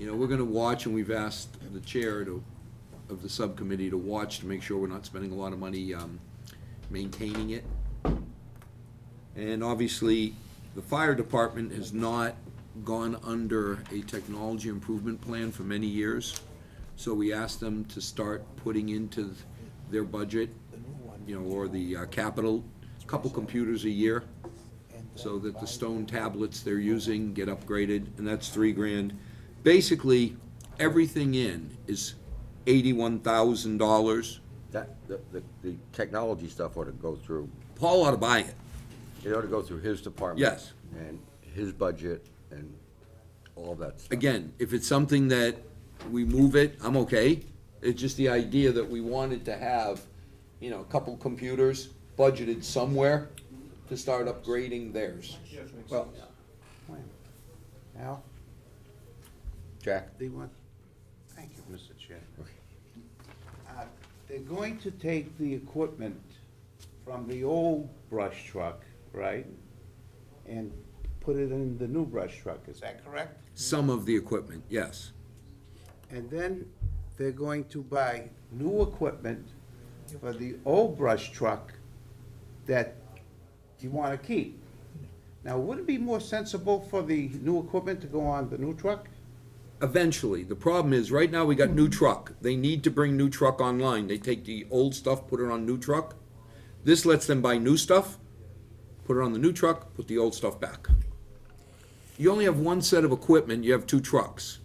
You know, we're gonna watch, and we've asked the chair of the subcommittee to watch to make sure we're not spending a lot of money, maintaining it. And obviously, the fire department has not gone under a technology improvement plan for many years. So we asked them to start putting into their budget, you know, or the capital, a couple computers a year, so that the stone tablets they're using get upgraded, and that's $3,000. Basically, everything in is $81,000. That, the technology stuff ought to go through, Paul ought to buy it. it ought to go through his department. Yes. And his budget and all that stuff. Again, if it's something that we move it, I'm okay. It's just the idea that we wanted to have, you know, a couple computers budgeted somewhere to start upgrading theirs. Well, Al, Jack? they want, thank you, Mr. Chair. They're going to take the equipment from the old brush truck, right? And put it in the new brush truck, is that correct? Some of the equipment, yes. And then they're going to buy new equipment for the old brush truck that you wanna keep. Now, would it be more sensible for the new equipment to go on the new truck? Eventually, the problem is, right now, we got new truck. They need to bring new truck online. They take the old stuff, put it on new truck. This lets them buy new stuff, put it on the new truck, put the old stuff back. You only have one set of equipment, you have 2 trucks.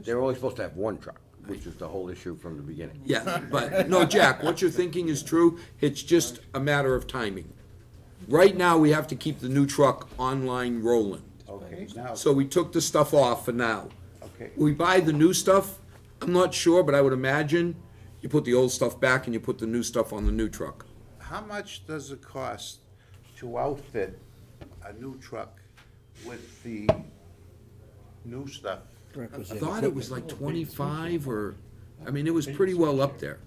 They're only supposed to have one truck, which is the whole issue from the beginning. Yeah, but, no, Jack, what you're thinking is true, it's just a matter of timing. Right now, we have to keep the new truck online rolling, Okay, now, so we took the stuff off for now. okay, We buy the new stuff, I'm not sure, but I would imagine you put the old stuff back and you put the new stuff on the new truck. how much does it cost to outfit a new truck with the new stuff? I thought it was like 25 or, I mean, it was pretty well up there.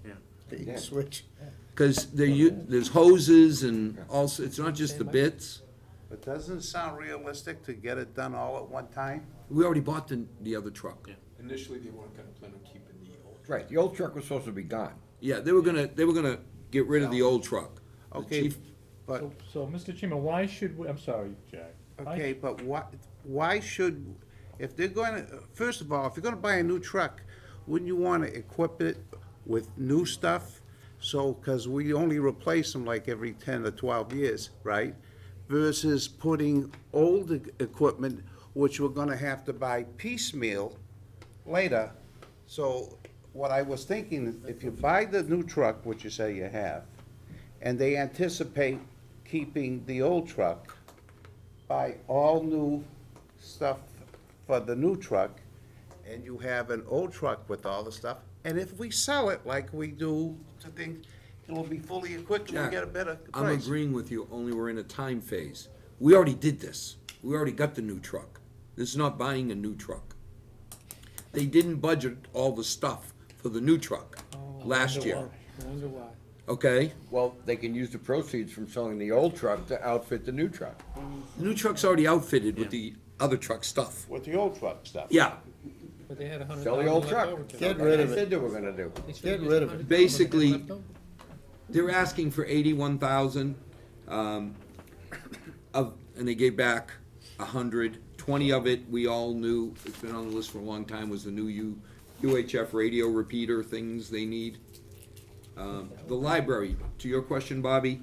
Bait and switch. Because there's hoses and also, it's not just the bits. But doesn't it sound realistic to get it done all at one time? We already bought the other truck. Initially, they weren't gonna plan on keeping the old. Right, the old truck was supposed to be gone. Yeah, they were gonna get rid of the old truck. The Okay, chief- but, So, Mr. Chairman, why should we, I'm sorry, Jack. okay, but why should, if they're gonna, first of all, if you're gonna buy a new truck, wouldn't you wanna equip it with new stuff? So, cause we only replace them like every 10 or 12 years, right? Versus putting old equipment, which we're gonna have to buy piecemeal later. So, what I was thinking, if you buy the new truck, which you say you have, and they anticipate keeping the old truck, buy all new stuff for the new truck, and you have an old truck with all the stuff, and if we sell it like we do to things, it'll be fully equipped, and we'll Jack, get a better I'm price. agreeing with you, only we're in a time phase. We already did this. We already got the new truck. This is not buying a new truck. they didn't budget all the stuff for the new truck last year, I wonder why. okay? Well, they can use the proceeds from selling the old truck to outfit the new truck. The new truck's already outfitted with the other truck stuff. With the old truck stuff. Yeah, But they had Sell the old truck. Get rid of They it. said they were gonna do. Get rid of it. basically, they're asking for 81,000, and they gave back 100. 20 of it, we all knew, it's been on the list for a long time, was the new UHF radio repeater things they need. The library, to your question, Bobby,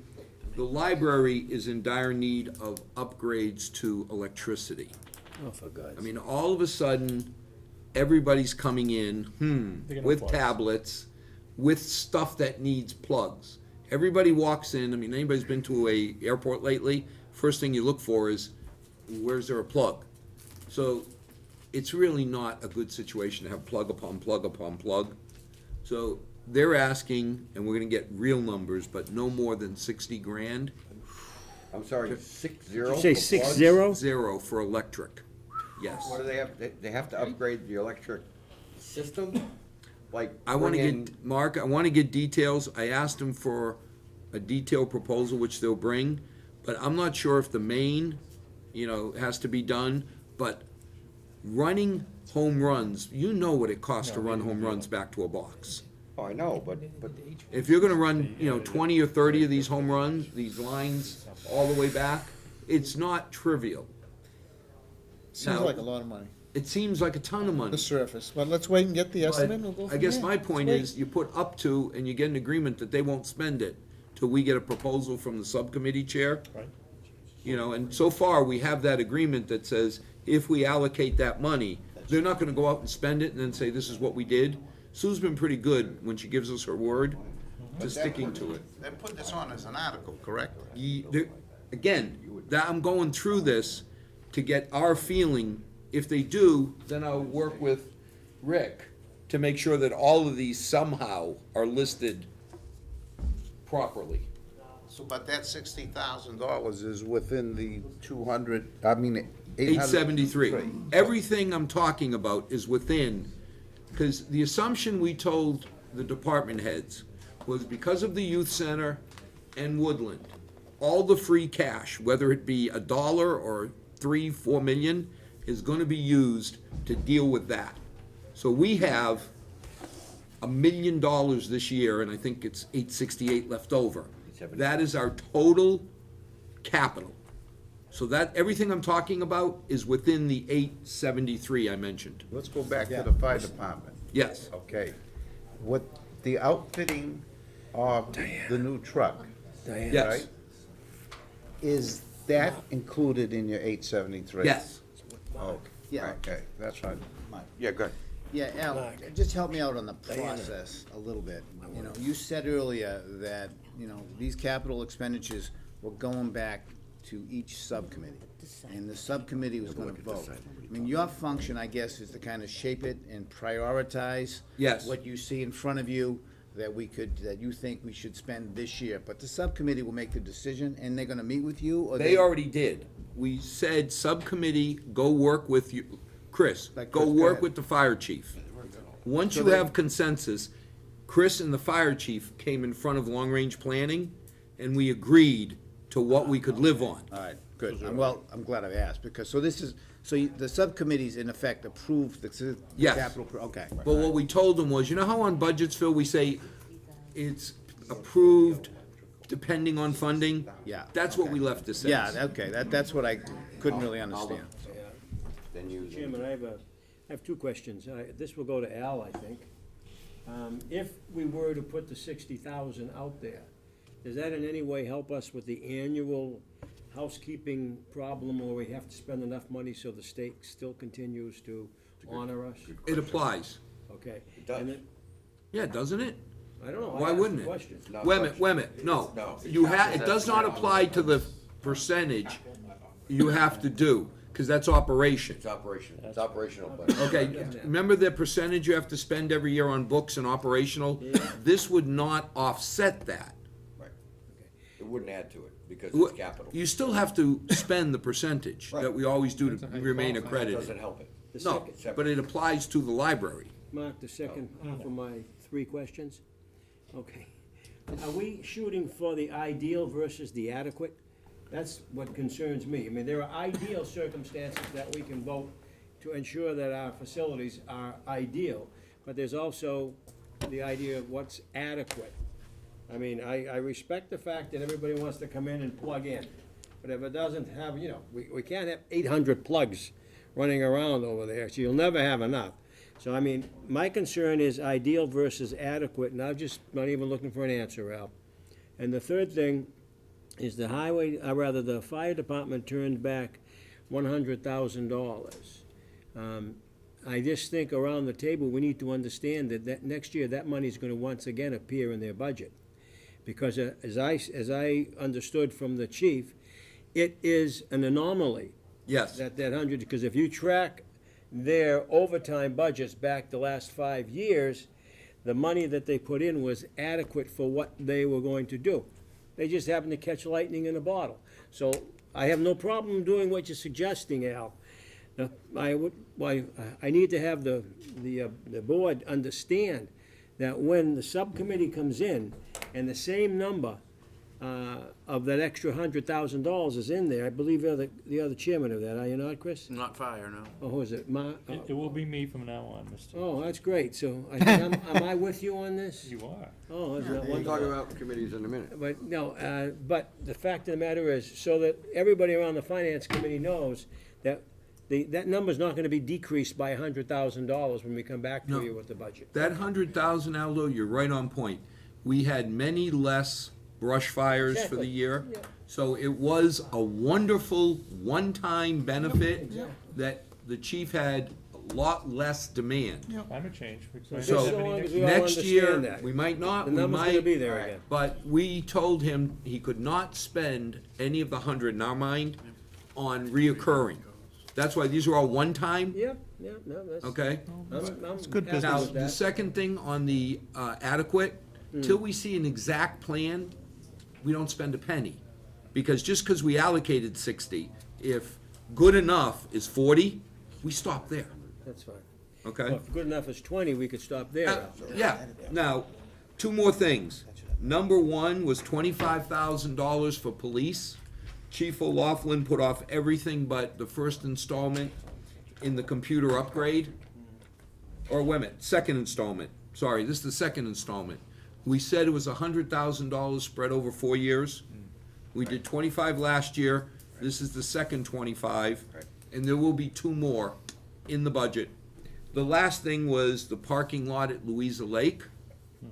the library is in dire need of upgrades to electricity. Oh, for God's I mean, all of a sudden, everybody's coming in, They're gonna with plugs. tablets, with stuff that needs plugs. Everybody walks in, I mean, anybody's been to a airport lately, first thing you look for is, where's there a plug? So, it's really not a good situation to have plug upon plug upon plug. So, they're asking, and we're gonna get real numbers, but no more than 60 grand, I'm sorry, 60? Did you say for 60? plugs? 0 for electric, yes. What do they have, they have to upgrade the electric system? Like, I wanna bring in- get, Mark, I wanna get details, I asked them for a detailed proposal, which they'll bring, but I'm not sure if the main, has to be done, but running home runs, you know what it costs to run home runs back to a box. Oh, I know, but If you're gonna run, 20 or 30 of these home runs, these lines, all the way back, it's not trivial. Seems Now, like a lot of money. It seems like a ton of money. The surface, but let's wait and get the estimate, and we'll go I from guess there. my Let's point wait. is, you put up to, and you get an agreement that they won't spend it till we get a proposal from the subcommittee chair. Right. And so far, we have that agreement that says, if we allocate that money, they're not gonna go out and spend it and then say, this is what we did. Sue's been pretty good when she gives us her word to sticking to it. They put this on as an article, correct? Again, that, I'm going through this to get our feeling. If they do, then I'll work with Rick to make sure that all of these somehow are listed properly. So, but that $60,000 is within the 873. Everything I'm talking about is within, because the assumption we told the department heads was because of the youth center and Woodland, all the free cash, whether it be $1 or 3-4 million, is gonna be used to deal with that. So we have $1 million this year, and I think it's 868 left over. That is our total capital. So that, everything I'm talking about is within the 873 I mentioned. Let's go back to the fire department. Yes, Okay. What, the outfitting of the new truck, yes, right? Is that included in your 873? yes. Okay, Yeah. okay, that's right. yeah, good. Yeah, Al, just help me out on the process a little bit. You said earlier that, these capital expenditures were going back to each subcommittee, and the subcommittee was gonna vote. I mean, your function, I guess, is to kind of shape it and prioritize Yes. what you see in front of you that you think we should spend this year. But the subcommittee will make the decision, and they're gonna meet with you, or They already did. We said, subcommittee, go work with you, Chris, Like go Chris, go work ahead. with the fire chief. Once So you they- have consensus, Chris and the fire chief came in front of long-range planning, and we agreed to what we could live on. All right, good. Well, I'm glad I asked, because, the subcommittees in effect approved the Yes. capital, okay. But what we told them was, you know how on budgets, Phil, we say it's approved depending on funding? Yeah, That's what okay. we left this as. Yeah, okay, that's what I couldn't really understand. Then you. Chairman, I have two questions. This will go to Al, I think. If we were to put the 60,000 out there, does that in any way help us with the annual housekeeping problem, or we have to spend enough money so the state still continues to honor us? It applies. Okay. It does. And then- Yeah, doesn't it? I don't know. Why I asked wouldn't the it? question. Wait a minute, no. You it does not apply to the percentage you have to do, because that's operation. It's operational, but. Okay, remember the percentage you have to spend every year on books and operational? This would not offset that. Right. It wouldn't add to it, because Wh- it's capital. You still have to spend the percentage that we always do to remain It accredited. doesn't help it. The No, second, but it applies to the library. Mark, the second half of my three questions. Okay. Are we shooting for the ideal versus the adequate? That's what concerns me. I mean, there are ideal circumstances that we can vote to ensure that our facilities are ideal, but there's also the idea of what's adequate. I mean, I respect the fact that everybody wants to come in and plug in, but if it doesn't have, we can't have 800 plugs running around over there, so you'll never have enough. So, I mean, my concern is ideal versus adequate, and I'm just not even looking for an answer, Al. And the third thing is the fire department turned back $100,000. I just think around the table, we need to understand that next year, that money's gonna once again appear in their budget. Because as I understood from the chief, it is an anomaly. Yes. That 100, because if you track their overtime budgets back the last 5 years, the money that they put in was adequate for what they were going to do. They just happened to catch lightning in a bottle. So I have no problem doing what you're suggesting, Al. Now, I need to have the board understand that when the subcommittee comes in and the same number of that extra $100,000 is in there, I believe you're the other chairman of that, are you not, Chris? Not fire, no. Oh, who is it? It will be me from now on, Mr. Oh, that's great. So I think am I with you on this? You are. Oh, that's not We'll talk wonderful. about committees in a minute. But, no, but the fact of the matter is, so that everybody around the finance committee knows that that number's not gonna be decreased by $100,000 when we come back No. to you with the budget. That 100,000, Aldo, you're right on point. We had many less brush fires for the Exactly. year. Yeah. So it was a wonderful one-time benefit that the chief had a lot less demand. Climate change. We Just don't So have so any long next as we all next year, understand that. we might not, The we number's gonna might, be there again. but we told him he could not spend any of the 100 in our mind on reoccurring. That's why these are all one-time, Yep, no, that's. okay? I'm good happy Now, with the that. second thing on the adequate, till we see an exact plan, we don't spend a penny. Because just because we allocated 60, if good enough is 40, we stop there, That's fine. okay? Well, if good enough is 20, we could stop there. Yeah, now, two more things. Number one was $25,000 for police. Chief O'Laughlin put off everything but the first installment in the computer upgrade. Or wait a minute, second installment. Sorry, this is the second installment. We said it was $100,000 spread over 4 years. We did 25 last year. This is the second 25. And there will be 2 more in the budget. The last thing was the parking lot at Louisa Lake,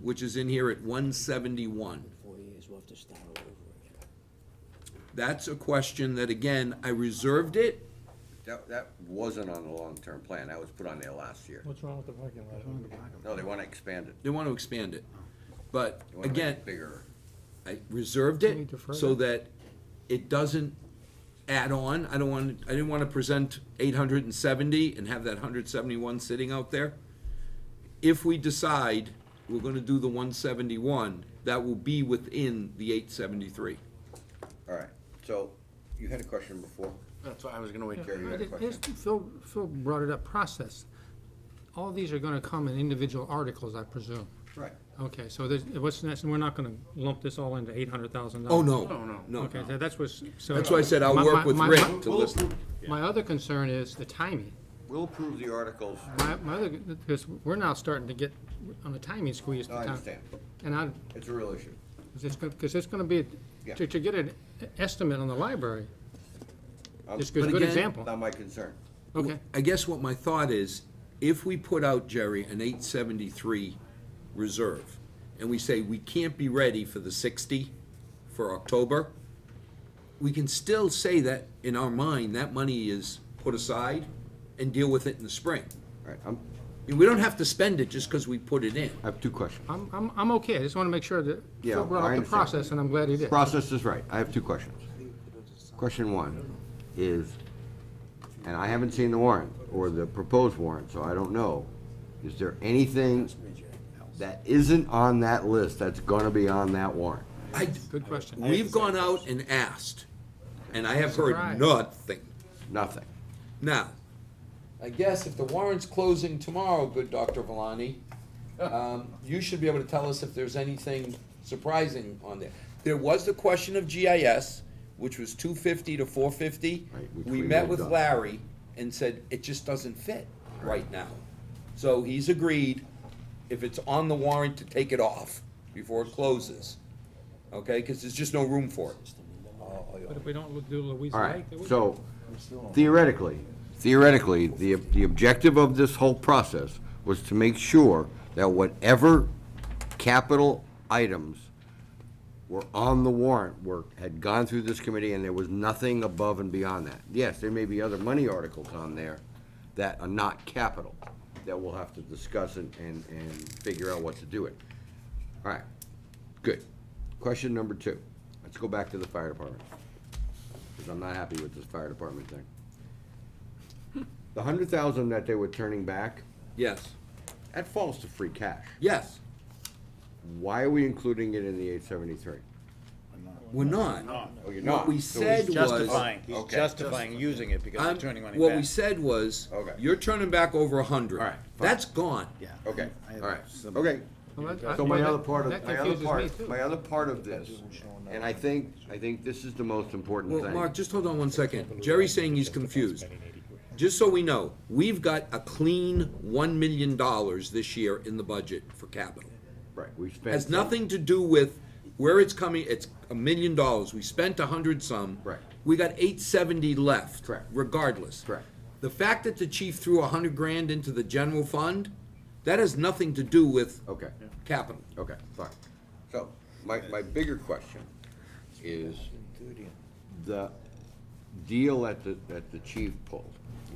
which is in here at 171. 4 years, we'll have to start all over again. That's a question that, again, I reserved it. That wasn't on the long-term plan, that was put on there last year. What's wrong with the parking lot? No, they wanna expand it. They want to expand it. But They wanna make again, it bigger. I reserved it so that it doesn't add on. I didn't want to present 870 and have that 171 sitting out there. If we decide we're going to do the 171, that will be within the 873. All right, so, you had a question before? That's why I was gonna wait. Jerry, you had a question? Phil brought it up, process. All these are gonna come in individual articles, I presume. Right. Okay, so what's next, and we're not gonna lump this all into $800,000? Oh, no, no. no. Okay, that's what's, so. That's why I said I'll work with Rick to listen. My other concern is the timing. We'll approve the articles. My other, because we're now starting to get on the timing squeeze. No, I understand. And It's a real issue. because it's gonna be, Yeah. to get an estimate on the library, just a But good again- example. Not my concern. Okay, I guess what my thought is, if we put out, Jerry, an 873 reserve, and we say we can't be ready for the 60 for October, we can still say that, in our mind, that money is put aside and deal with it in the spring. All right, I mean, we don't have to spend it just because we put it in. I have 2 questions. I'm okay, I just wanna make sure that Yeah, Phil brought I up the understand. process, and I'm glad he did. Process is right. I have 2 questions. Question 1 is, and I haven't seen the warrant or the proposed warrant, so I don't know. Is there anything that isn't on that list that's gonna be on that warrant? Good question. We've gone out and asked, and I have heard Surprise. nothing. Nothing. Now, I guess if the warrant's closing tomorrow, good Dr. Valani, you should be able to tell us if there's anything surprising on there. There was the question of GIS, which was 250 to 450. Right, which We we met moved with up. Larry and said, it just doesn't fit right now. So he's agreed, if it's on the warrant, to take it off before it closes. Okay, because there's just no room for it. But if we don't do Louisa All right, Lake, then we. so theoretically, the objective of this whole process was to make sure that whatever capital items were on the warrant had gone through this committee, and there was nothing above and beyond that. Yes, there may be other money articles on there that are not capital, that we'll have to discuss and figure out what to do with. All right, good. Question number 2. Let's go back to the fire department, because I'm not happy with this fire department thing. The 100,000 that they were turning back, Yes, that falls to free cash. yes, Why are we including it in the 873? we're not. Oh, you're What not? we So said was. Justifying, he's Okay. justifying using it because I'm- they're turning money What back. we said was, Okay. you're turning back over 100. All right, fine. That's gone. Yeah. Okay, I have all right, some- okay. Well, that- So I- my that- other part of, that my other confuses me, part, too. my other part of this, and I think this is the most important Well, thing. Mark, just hold on one second. Jerry's saying he's confused. Just so we know, we've got a clean $1 million this year in the budget for capital. Right, we spent. Has nothing to do with where it's coming, it's $1 million. We spent 100 some. Right. We got 870 left. Correct. Regardless. Correct. The fact that the chief threw 100 grand into the general fund, that has nothing to do with Okay, capital. okay, fine. So, my bigger question is the deal that the chief pulled,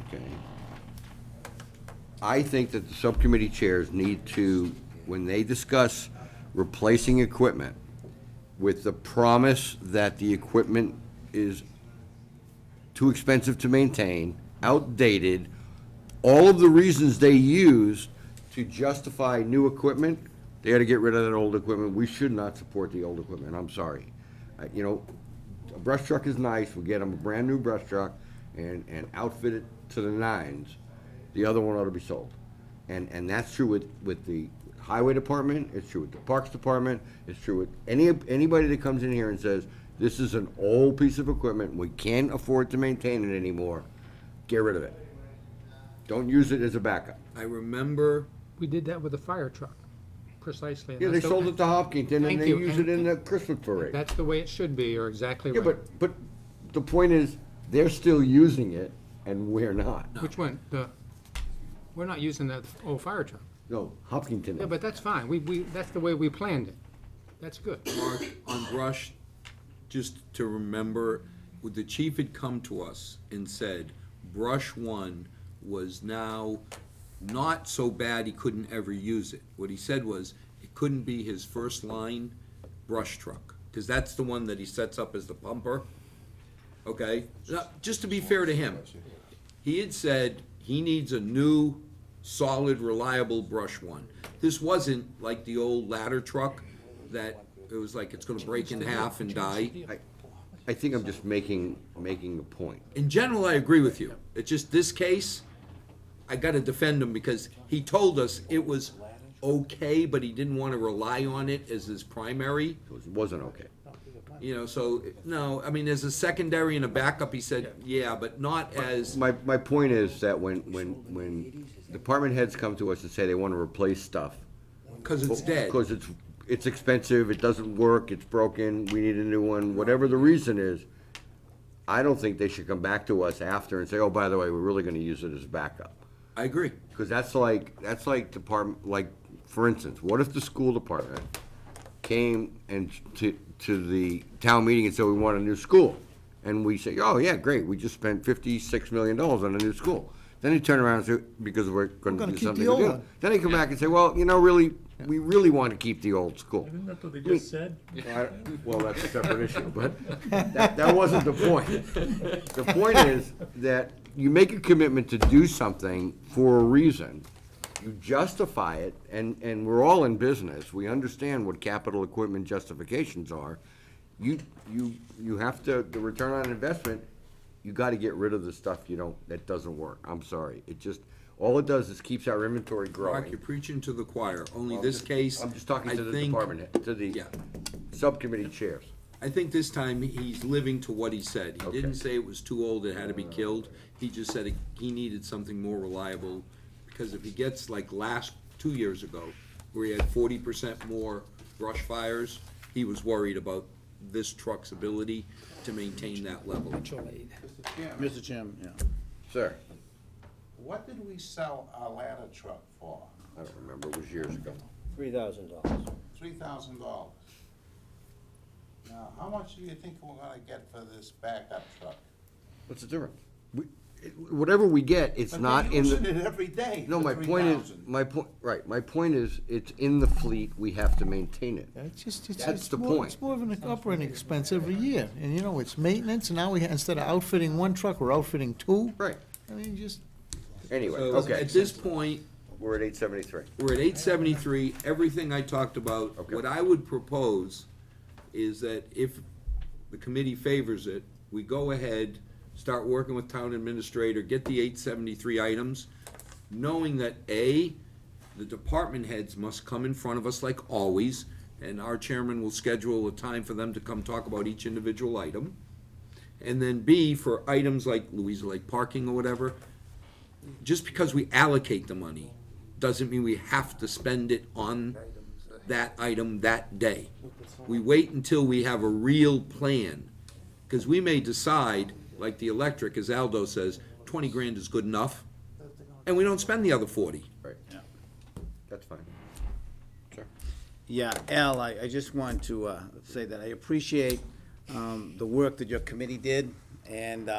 okay? I think that the subcommittee chairs need to, when they discuss replacing equipment, with the promise that the equipment is too expensive to maintain, outdated, all of the reasons they use to justify new equipment, they gotta get rid of that old equipment. We should not support the old equipment, I'm sorry. You know, a brush truck is nice, we get them a brand-new brush truck and outfit it to the nines. The other one ought to be sold. And that's true with the highway department, it's true with the parks department, it's true with anybody that comes in here and says, this is an old piece of equipment, we can't afford to maintain it anymore, get rid of it. Don't use it as a backup. I remember, We did that with the fire truck, precisely. and Yeah, they that's the- sold it to Hopkinton and Thank they you, use and- it in the Christmas parade. That's the way it should be, you're exactly Yeah, right. but the point is, they're still using it and we're not. Which one? We're not using that old fire truck. No, Hopkinton. Yeah, but that's fine, that's the way we planned it. That's good. Mark, on brush, just to remember, the chief had come to us and said, brush one was now not so bad he couldn't ever use it. What he said was, it couldn't be his first line brush truck, because that's the one that he sets up as the pumper, okay? Now, just to be fair to him, he had said he needs a new, solid, reliable brush one. This wasn't like the old ladder truck that it was like it's gonna break in half and die. I think I'm just making a point. In general, I agree with you. It's just this case, I gotta defend him because he told us it was okay, but he didn't wanna rely on it as his primary. It wasn't okay. You know, so, no, I mean, as a secondary and a backup, he said, yeah, but not as, My point is that when department heads come to us and say they want to replace stuff. cause it's dead. Because it's expensive, it doesn't work, it's broken, we need a new one, whatever the reason is, I don't think they should come back to us after and say, oh, by the way, we're really gonna use it as backup. I agree. Because that's like department, like, for instance, what if the school department came and to the town meeting and said, we want a new school? And we say, oh, yeah, great, we just spent $56 million on a new school. Then they turn around and say, because we're gonna gonna do keep something the old new. one. Then they come back and say, well, you know, really, we really want to keep the old school. Isn't that what they just said? Well, that's a separate issue, but that wasn't the point. The point is that you make a commitment to do something for a reason, you justify it, and we're all in business, we understand what capital equipment justifications are. You have to, the return on investment, you gotta get rid of the stuff that doesn't work. I'm sorry. It just, all it does is keeps our inventory Mark, growing. you're preaching to the choir. Only I'm this just- case, I'm just talking I to the think- department, to the Yeah. subcommittee chairs. I think this time he's living to what he said. He Okay. didn't say it was too old, it had to be killed. He just said he needed something more reliable, because if he gets like 2 years ago, where he had 40% more brush fires, he was worried about this truck's ability to maintain that level. Mr. Chairman, yeah. Sir, What did we sell our ladder truck for? I don't remember, it was years ago. $3,000. $3,000. Now, how much do you think we're gonna get for this backup truck? What's the difference? Whatever we get, it's not in But they're using the, it every day no, for my point is, $3,000. my point is, it's in the fleet, we have to maintain it. It's just, That's the more, point. it's more of an operating expense every year, and you know, it's maintenance, and now instead of outfitting one truck, we're outfitting two. Right. I mean, just, Anyway, So okay, at this point, we're at 873. we're at 873, everything I talked about. Okay. What I would propose is that if the committee favors it, we go ahead, start working with town administrator, get the 873 items, knowing that A, the department heads must come in front of us like always, and our chairman will schedule a time for them to come talk about each individual item. And then B, for items like Louisa Lake parking or whatever, just because we allocate the money, doesn't mean we have to spend it on that item that day. We wait until we have a real plan, because we may decide, like the electric, as Aldo says, 20 grand is good enough, and we don't spend the other 40. Right. That's fine. Sure. Yeah, Al, I just want to say that I appreciate the work that your committee did, and,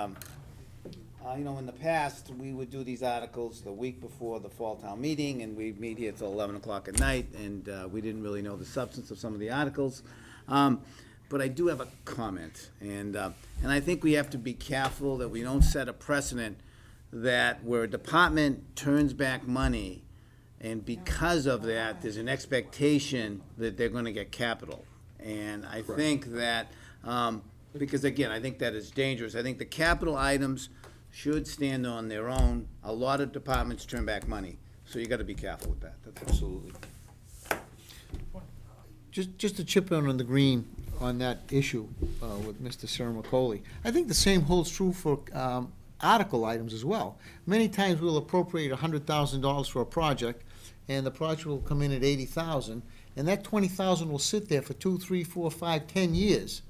you know, in the past, we would do these articles the week before the fall town meeting, and we'd meet here till 11 o'clock at night, and we didn't really know the substance of some of the articles. But I do have a comment, and I think we have to be careful that we don't set a precedent that where a department turns back money, and because of that, there's an expectation that they're gonna get capital. And I think that, because again, I think that is dangerous. I think the capital items should stand on their own. A lot of departments turn back money, so you gotta be careful with that. That's all. Absolutely. just to chip in on the green on that issue with Mr. Ceramacoli. I think the same holds true for article items as well. Many times we'll appropriate $100,000 for a project, and the project will come in at $80,000, and that $20,000 will sit there for 2, 3, 4, 5, 10 years.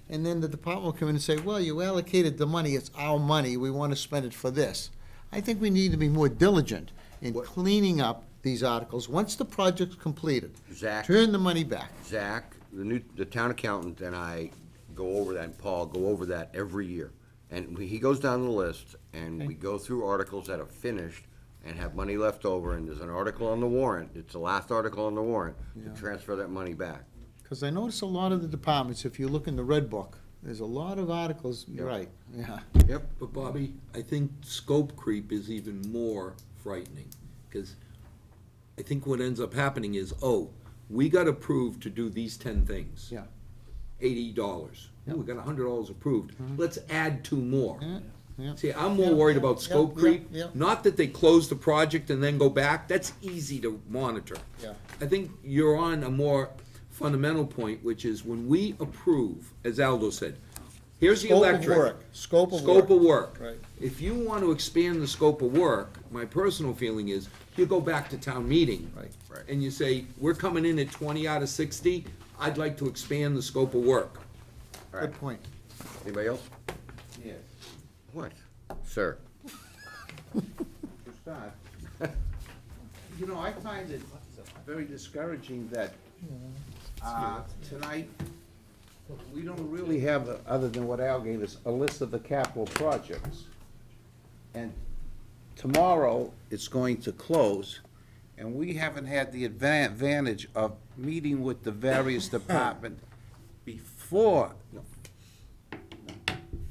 And then the department will come in and say, well, you allocated the money, it's our money, we want to spend it for this. I think we need to be more diligent in cleaning up these articles. Once the project's completed, Zach, turn the money back. Zach, the town accountant and I go over that, and Paul go over that every year. And he goes down the list, and we go through articles that are finished and have money left over, and there's an article on the warrant, it's the last article on the warrant, to transfer that money back. Because I notice a lot of the departments, if you look in the red book, there's a lot of articles, you're right, yeah. Yep. But Bobby, I think scope creep is even more frightening, because I think what ends up happening is, oh, we got approved to do these 10 things. Yeah. $80. Oh, we got $100 approved. Let's add 2 more. Yeah, yeah. See, I'm more worried about scope yeah, creep, yeah. not that they close the project and then go back. That's easy to monitor. Yeah. I think you're on a more fundamental point, which is when we approve, as Aldo said, here's the Scope of electric. work, scope of Scope work. of work. Right. If you want to expand the scope of work, my personal feeling is, you go back to town meeting. Right. Right. And you say, we're coming in at 20 out of 60, I'd like to expand the scope of work. All right. Good point. Anybody else? Yes. What? Sir? To start. You know, I find it very discouraging that, tonight, we don't really have, other than what Al gave us, a list of the capital projects. And tomorrow, it's going to close, and we haven't had the advantage of meeting with the various departments before.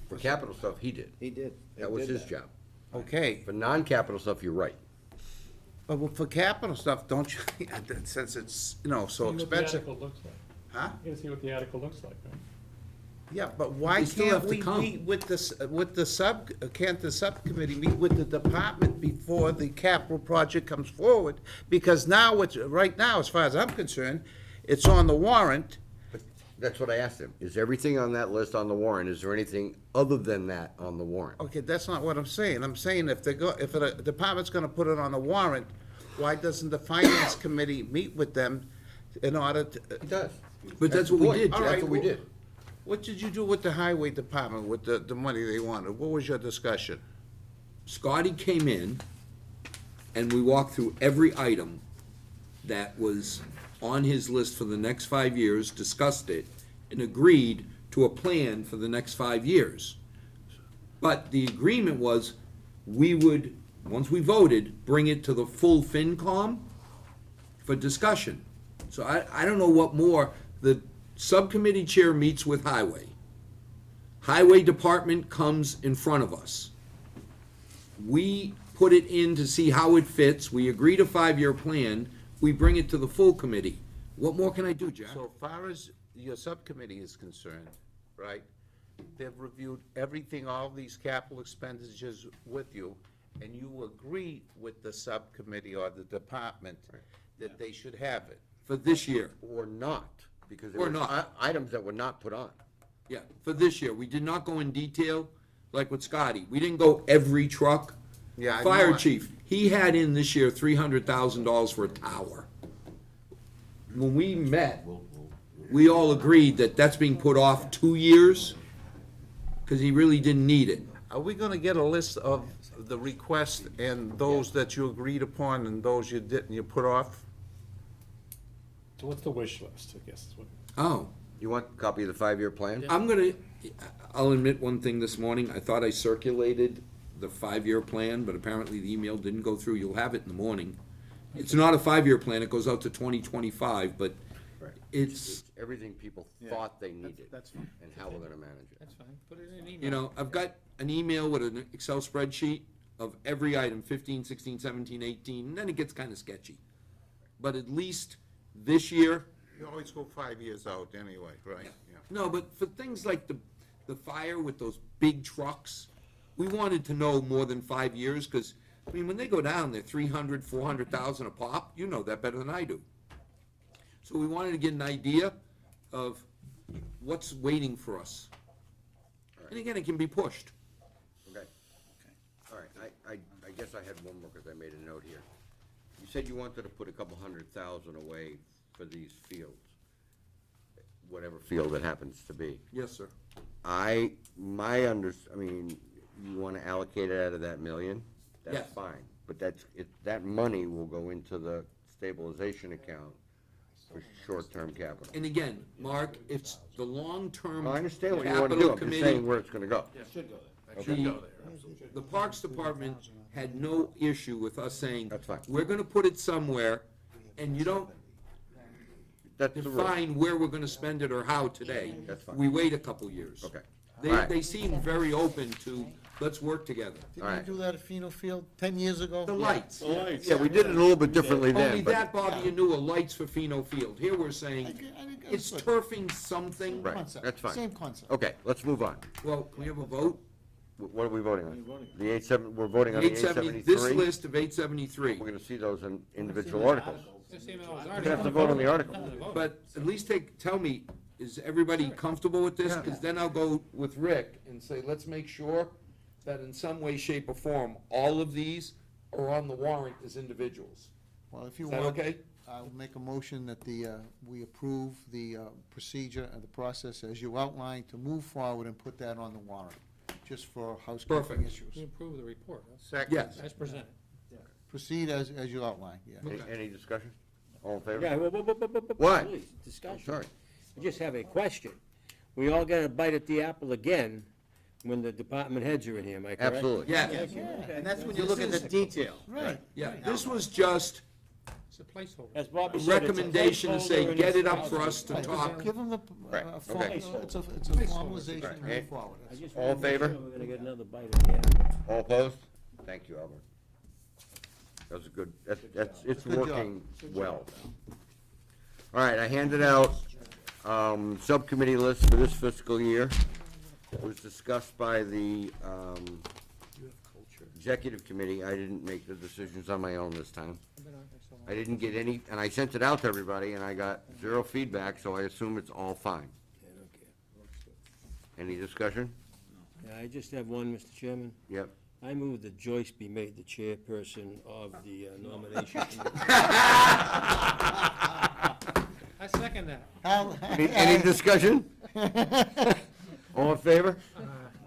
For capital stuff, he did. He did. That was his job. Okay, For non-capital stuff, you're right. but for capital stuff, don't you, since it's, you know, so See what the expensive. article looks like. Huh? You gotta see what the article looks like, right? Yeah, but why They still can't have to we come. meet with can't the subcommittee meet with the department before the capital project comes forward? Because now, right now, as far as I'm concerned, it's on the warrant. That's what I asked him. Is everything on that list on the warrant? Is there anything other than that on the warrant? Okay, that's not what I'm saying. I'm saying if if a department's gonna put it on the warrant, why doesn't the finance committee meet with them in order to? It does. But that's what we the did, point. Jeff. That's what we did. What did you do with the highway department, with the money they wanted? What was your discussion? Scotty came in, and we walked through every item that was on his list for the next 5 years, discussed it, and agreed to a plan for the next 5 years. But the agreement was, we would, once we voted, bring it to the full FinCom for discussion. So I don't know what more, the subcommittee chair meets with Highway. Highway Department comes in front of us. We put it in to see how it fits, we agreed a 5-year plan, we bring it to the full committee. What more can I do, Jack? So far as your subcommittee is concerned, right, they've reviewed everything, all these capital expenditures with you, and you agree with the subcommittee or the department that they should have it. For this year, Or not, because there Or were not. items that were not put on. yeah, for this year, we did not go in detail, like with Scotty, we didn't go every truck. Yeah, I Fire know. chief, he had in this year $300,000 for a tower. When we met, we all agreed that that's being put off 2 years, because he really didn't need it. Are we gonna get a list of the requests and those that you agreed upon and those you didn't, you put off? So what's the wish list, I guess is what. Oh, You want a copy of the 5-year plan? I'll admit one thing this morning, I thought I circulated the 5-year plan, but apparently the email didn't go through, you'll have it in the morning. It's not a 5-year plan, it goes out to 2025, but Right. it's, Everything people thought they needed. That's fine. And how we're gonna manage it. That's fine, put it in an email. you know, I've got an email with an Excel spreadsheet of every item, 15, 16, 17, 18, and then it gets kinda sketchy. But at least this year, You always go 5 years out anyway, right? Yeah. no, but for things like the fire with those big trucks, we wanted to know more than 5 years, because, I mean, when they go down, they're 300, 400,000 a pop, you know that better than I do. So we wanted to get an idea of what's waiting for us. And again, it can be pushed. Okay. All right, I guess I had one more, because I made a note here. You said you wanted to put a couple 100,000 away for these fields, whatever field it happens to be. Yes, sir. I mean, you wanna allocate it out of that million? Yes. That's fine, but that money will go into the stabilization account for short-term capital. And again, Mark, it's the long-term I understand what you wanna capital do, I'm just committee. saying where it's gonna go. The Parks Department had no issue with us saying, That's fine. we're gonna put it somewhere, and you don't That's the rule. define where we're gonna spend it or how today. That's fine. We wait a couple years. Okay. They, All right. they seem very open to, let's work together. Didn't Alright. we do that at Pheno Field 10 years ago? The lights. Yeah, we did it a little bit differently Only then, but, that, Bobby, you knew, are lights for Pheno Field. Here we're saying, I think it's that's turfing something. Right. Concept, that's fine. Same concept. okay, let's move on. Well, can we have a vote? What are we voting on? The 87, we're voting on the 870, 873? this list of 873. We're gonna see those in individual articles. Just email those We're gonna have to vote on the article. But at least tell me, is everybody comfortable with this? Because then I'll go with Rick and say, let's make sure that in some way, shape, or form, all of these are on the warrant as individuals. Well, if you Is that want, okay? I'll make a motion that we approve the procedure and the process as you outlined to move forward and put that on the warrant, just for housekeeping Perfect. issues. We approve the report, Second. Yes. as presented. Proceed as you outlined, yeah. Any discussion? All in favor? Yeah, What? please, discussion. Sorry. I just have a question. We all get a bite at the apple again when the department heads are in here, am I correct? Absolutely. Yeah, And that's when you look at the detail. Right. yeah. This was just It's a placeholder. As Bobby a said, it's a recommendation to say, placeholder and get it's it up out for there. us to Right, talk. give them the, Right, okay. it's a formalization Right. to move forward. I just All in wanna make favor? sure we're gonna get another bite at the apple. All opposed? Thank you, Albert. That was a good, it's Good job. working well. All right, I handed out Subcommittee list for this fiscal year was discussed by the executive committee. I didn't make the decisions on my own this time. I didn't get any, and I sent it out to everybody, and I got 0 feedback, so I assume it's all fine. Any discussion? Yeah, I just have one, Mr. Chairman. Yep. I move that Joyce be made the chairperson of the nomination committee. I second that. Any discussion? All in favor?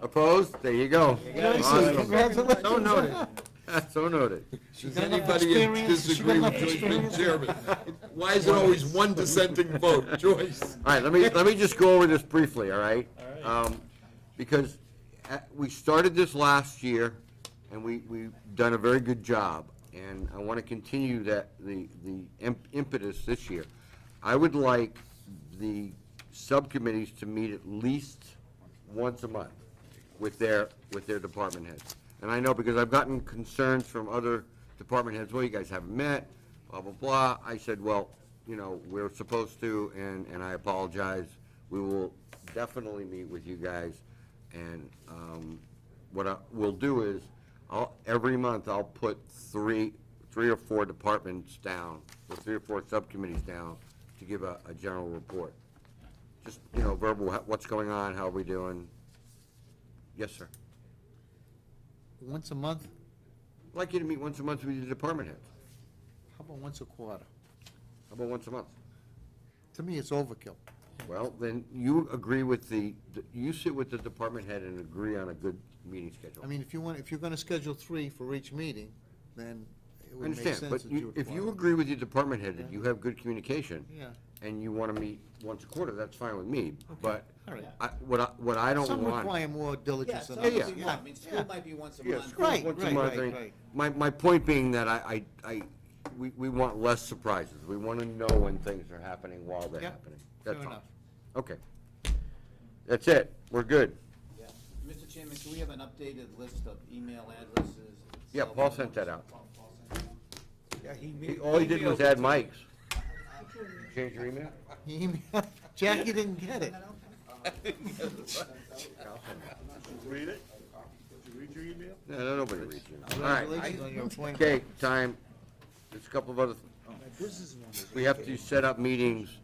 Opposed? There you go. Awesome. Congratulations. So noted. So noted. Does anybody disagree with Joyce being chairman? Why is it always one dissenting vote? Joyce? All right, let me just go over this briefly, all right? All right. Because we started this last year, and we've done a very good job, and I want to continue the impetus this year. I would like the subcommittees to meet at least once a month with their department heads. And I know because I've gotten concerns from other department heads, well, you guys haven't met, blah, blah, blah. I said, well, we're supposed to, and I apologize. We will definitely meet with you guys. And what we'll do is, every month I'll put three or four departments down, or 3 or 4 subcommittees down to give a general report. Just, verbal, what's going on, how are we doing? Yes, sir. Once a month? I'd like you to meet once a month with your department heads. How about once a quarter? How about once a month? To me, it's overkill. Well, then you agree with you sit with the department head and agree on a good meeting schedule. I mean, if you're gonna schedule 3 for each meeting, then it I would make understand, sense but that you would. if you agree with your department head that Yeah. you have good communication, Yeah. and you want to meet once a quarter, that's fine with me. But All right. what I don't Some want. require more Yeah, diligence than some others. will be more. I mean, school might be once a Yeah, month. school's Right, once a right, month. right, My point being that we want less surprises. We want to know when things are happening while they're Yeah, happening. fair That's all. enough. Okay. That's it. We're good. Yeah. Mr. Chairman, can we have an updated list of email addresses? Yeah, cell Paul phone sent that numbers? out. Yeah, All he did was add mics. Change your email? Email. Jackie didn't get it. Read it? Did you read your email? No, nobody reads you. All right. Congratulations on your appointment. Okay, time. There's a couple of other, we have to set up meetings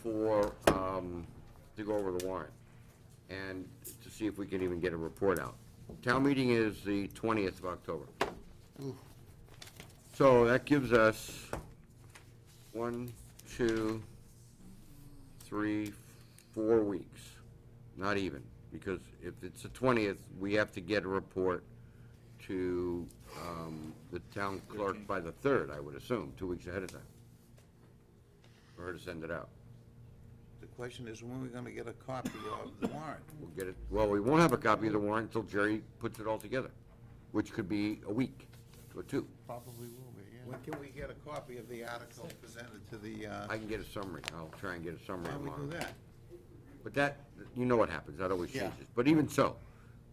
for, to go over the warrant, and to see if we can even get a report out. Town meeting is the 20th of October. So that gives us 1, 2, 3, 4 weeks, not even, because if it's the 20th, we have to get a report to the town clerk by the 3rd, I would assume, 2 weeks ahead of time, for her to send it out. The question is, when are we gonna get a copy of the warrant? We'll get it, well, we won't have a copy of the warrant until Jerry puts it all together, which could be a week or 2. Probably will be, yeah. When can we get a copy of the article presented to the, I can get a summary, I'll try and get a summary why don't we tomorrow. do that? But that, you know what happens, that always Yeah. changes. But even so,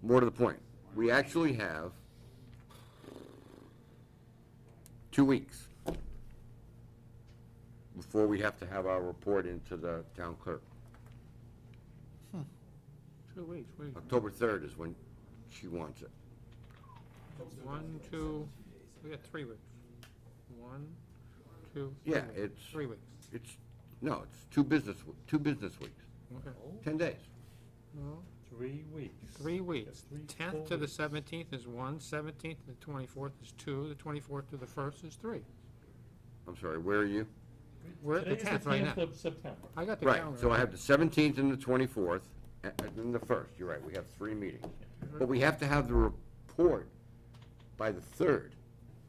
more to the point, we actually have 2 weeks before we have to have our report into the town clerk. 2 weeks, wait, October 3rd is when she wants it. 1, 2, we got 3 weeks. 1, 2, 3 Yeah, weeks. it's, 3 weeks, it's, no, it's 2 business weeks, okay. 10 days. No, 3 weeks. 3 weeks. That's 3 10th full to the weeks. 17th is 1, 17th to the 24th is 2, the 24th to the 1st is 3. I'm sorry, where are you? We're at the Today's 10th right 10th now. of September. I got the Right, calendar. so I have the 17th and the 24th, and the 1st, you're right, we have 3 meetings. But we have to have the report by the 3rd.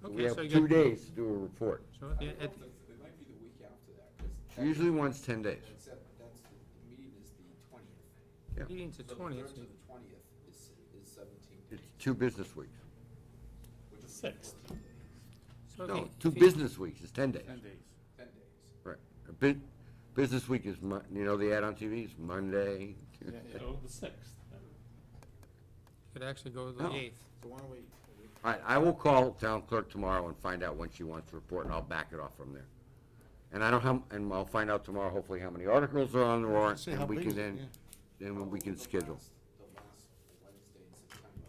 We Okay, have so you 2 got- days to do a report. So at the, It might be the week after that, because Usually one's 10 days. that's, the meeting is the 20th. Yeah. meeting's the So 20th. 3rd to the 20th is 17 days. It's 2 business weeks. The 6th. So No, if 2 you- business weeks is 10 days. 10 days. Right. Business week is, the ad on TV is Monday. So the 6th. Could actually go to the No. 8th. So why don't we, All right, I will call town clerk tomorrow and find out when she wants to report, and I'll back it off from there. And I don't have, and I'll find out tomorrow, hopefully, how many articles are on the warrant, See how and we big can is it, then, yeah. then we can schedule. The last Wednesday in September,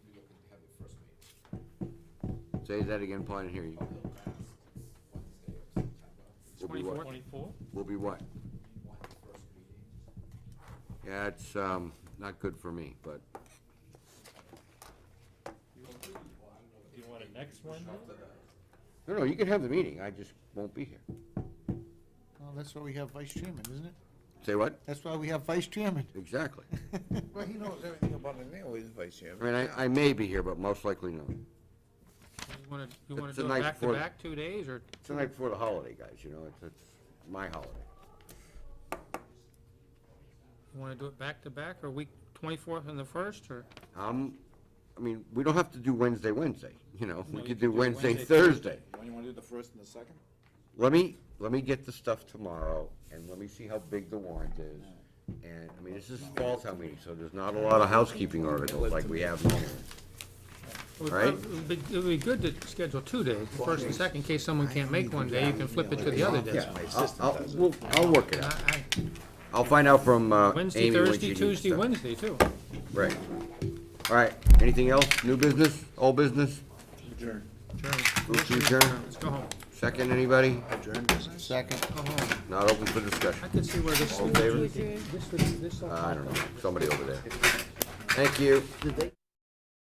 we'll be looking to have the first meeting. Say that again, Paul, I didn't hear you. The last Wednesday of September, Will be what? 24th? 24? Will be what? we want the first meeting. Yeah, it's, not good for me, but, Do you want it next Wednesday? no, you can have the meeting, I just won't be here. Well, that's why we have vice chairman, isn't it? Say what? That's why we have vice chairman. Exactly. Well, he knows everything about it now, he's vice I chairman. mean, I may be here, but most likely no. You wanna It's do the it night back to before- back, 2 days, or It's the night before the holiday, guys, you know, it's my holiday. you wanna do it back to back, or week 24th and the 1st, or? I mean, we don't have to do Wednesday, you know, we No, you could do it Wednesday, Thursday. When you wanna do the first and the second? Let me get the stuff tomorrow, and let me see how big the warrant is. And, I mean, this is fall town meeting, so there's not a lot of housekeeping articles like we have normally. Right. It would be good to schedule 2 days, the first and second, in case someone can't make one day, you can flip it to the other day. I'll work it out. I'll find out from Wednesday, Amy when she Thursday, needs Tuesday, stuff. Wednesday, too. Right. All right, anything else? New business, old business? Adjourn. Move to adjourn? Let's go home, Second, anybody? Adjourn business? Second. go home. Not open for discussion. I can see where this. All in favor? This. I don't know, somebody over there. Thank you.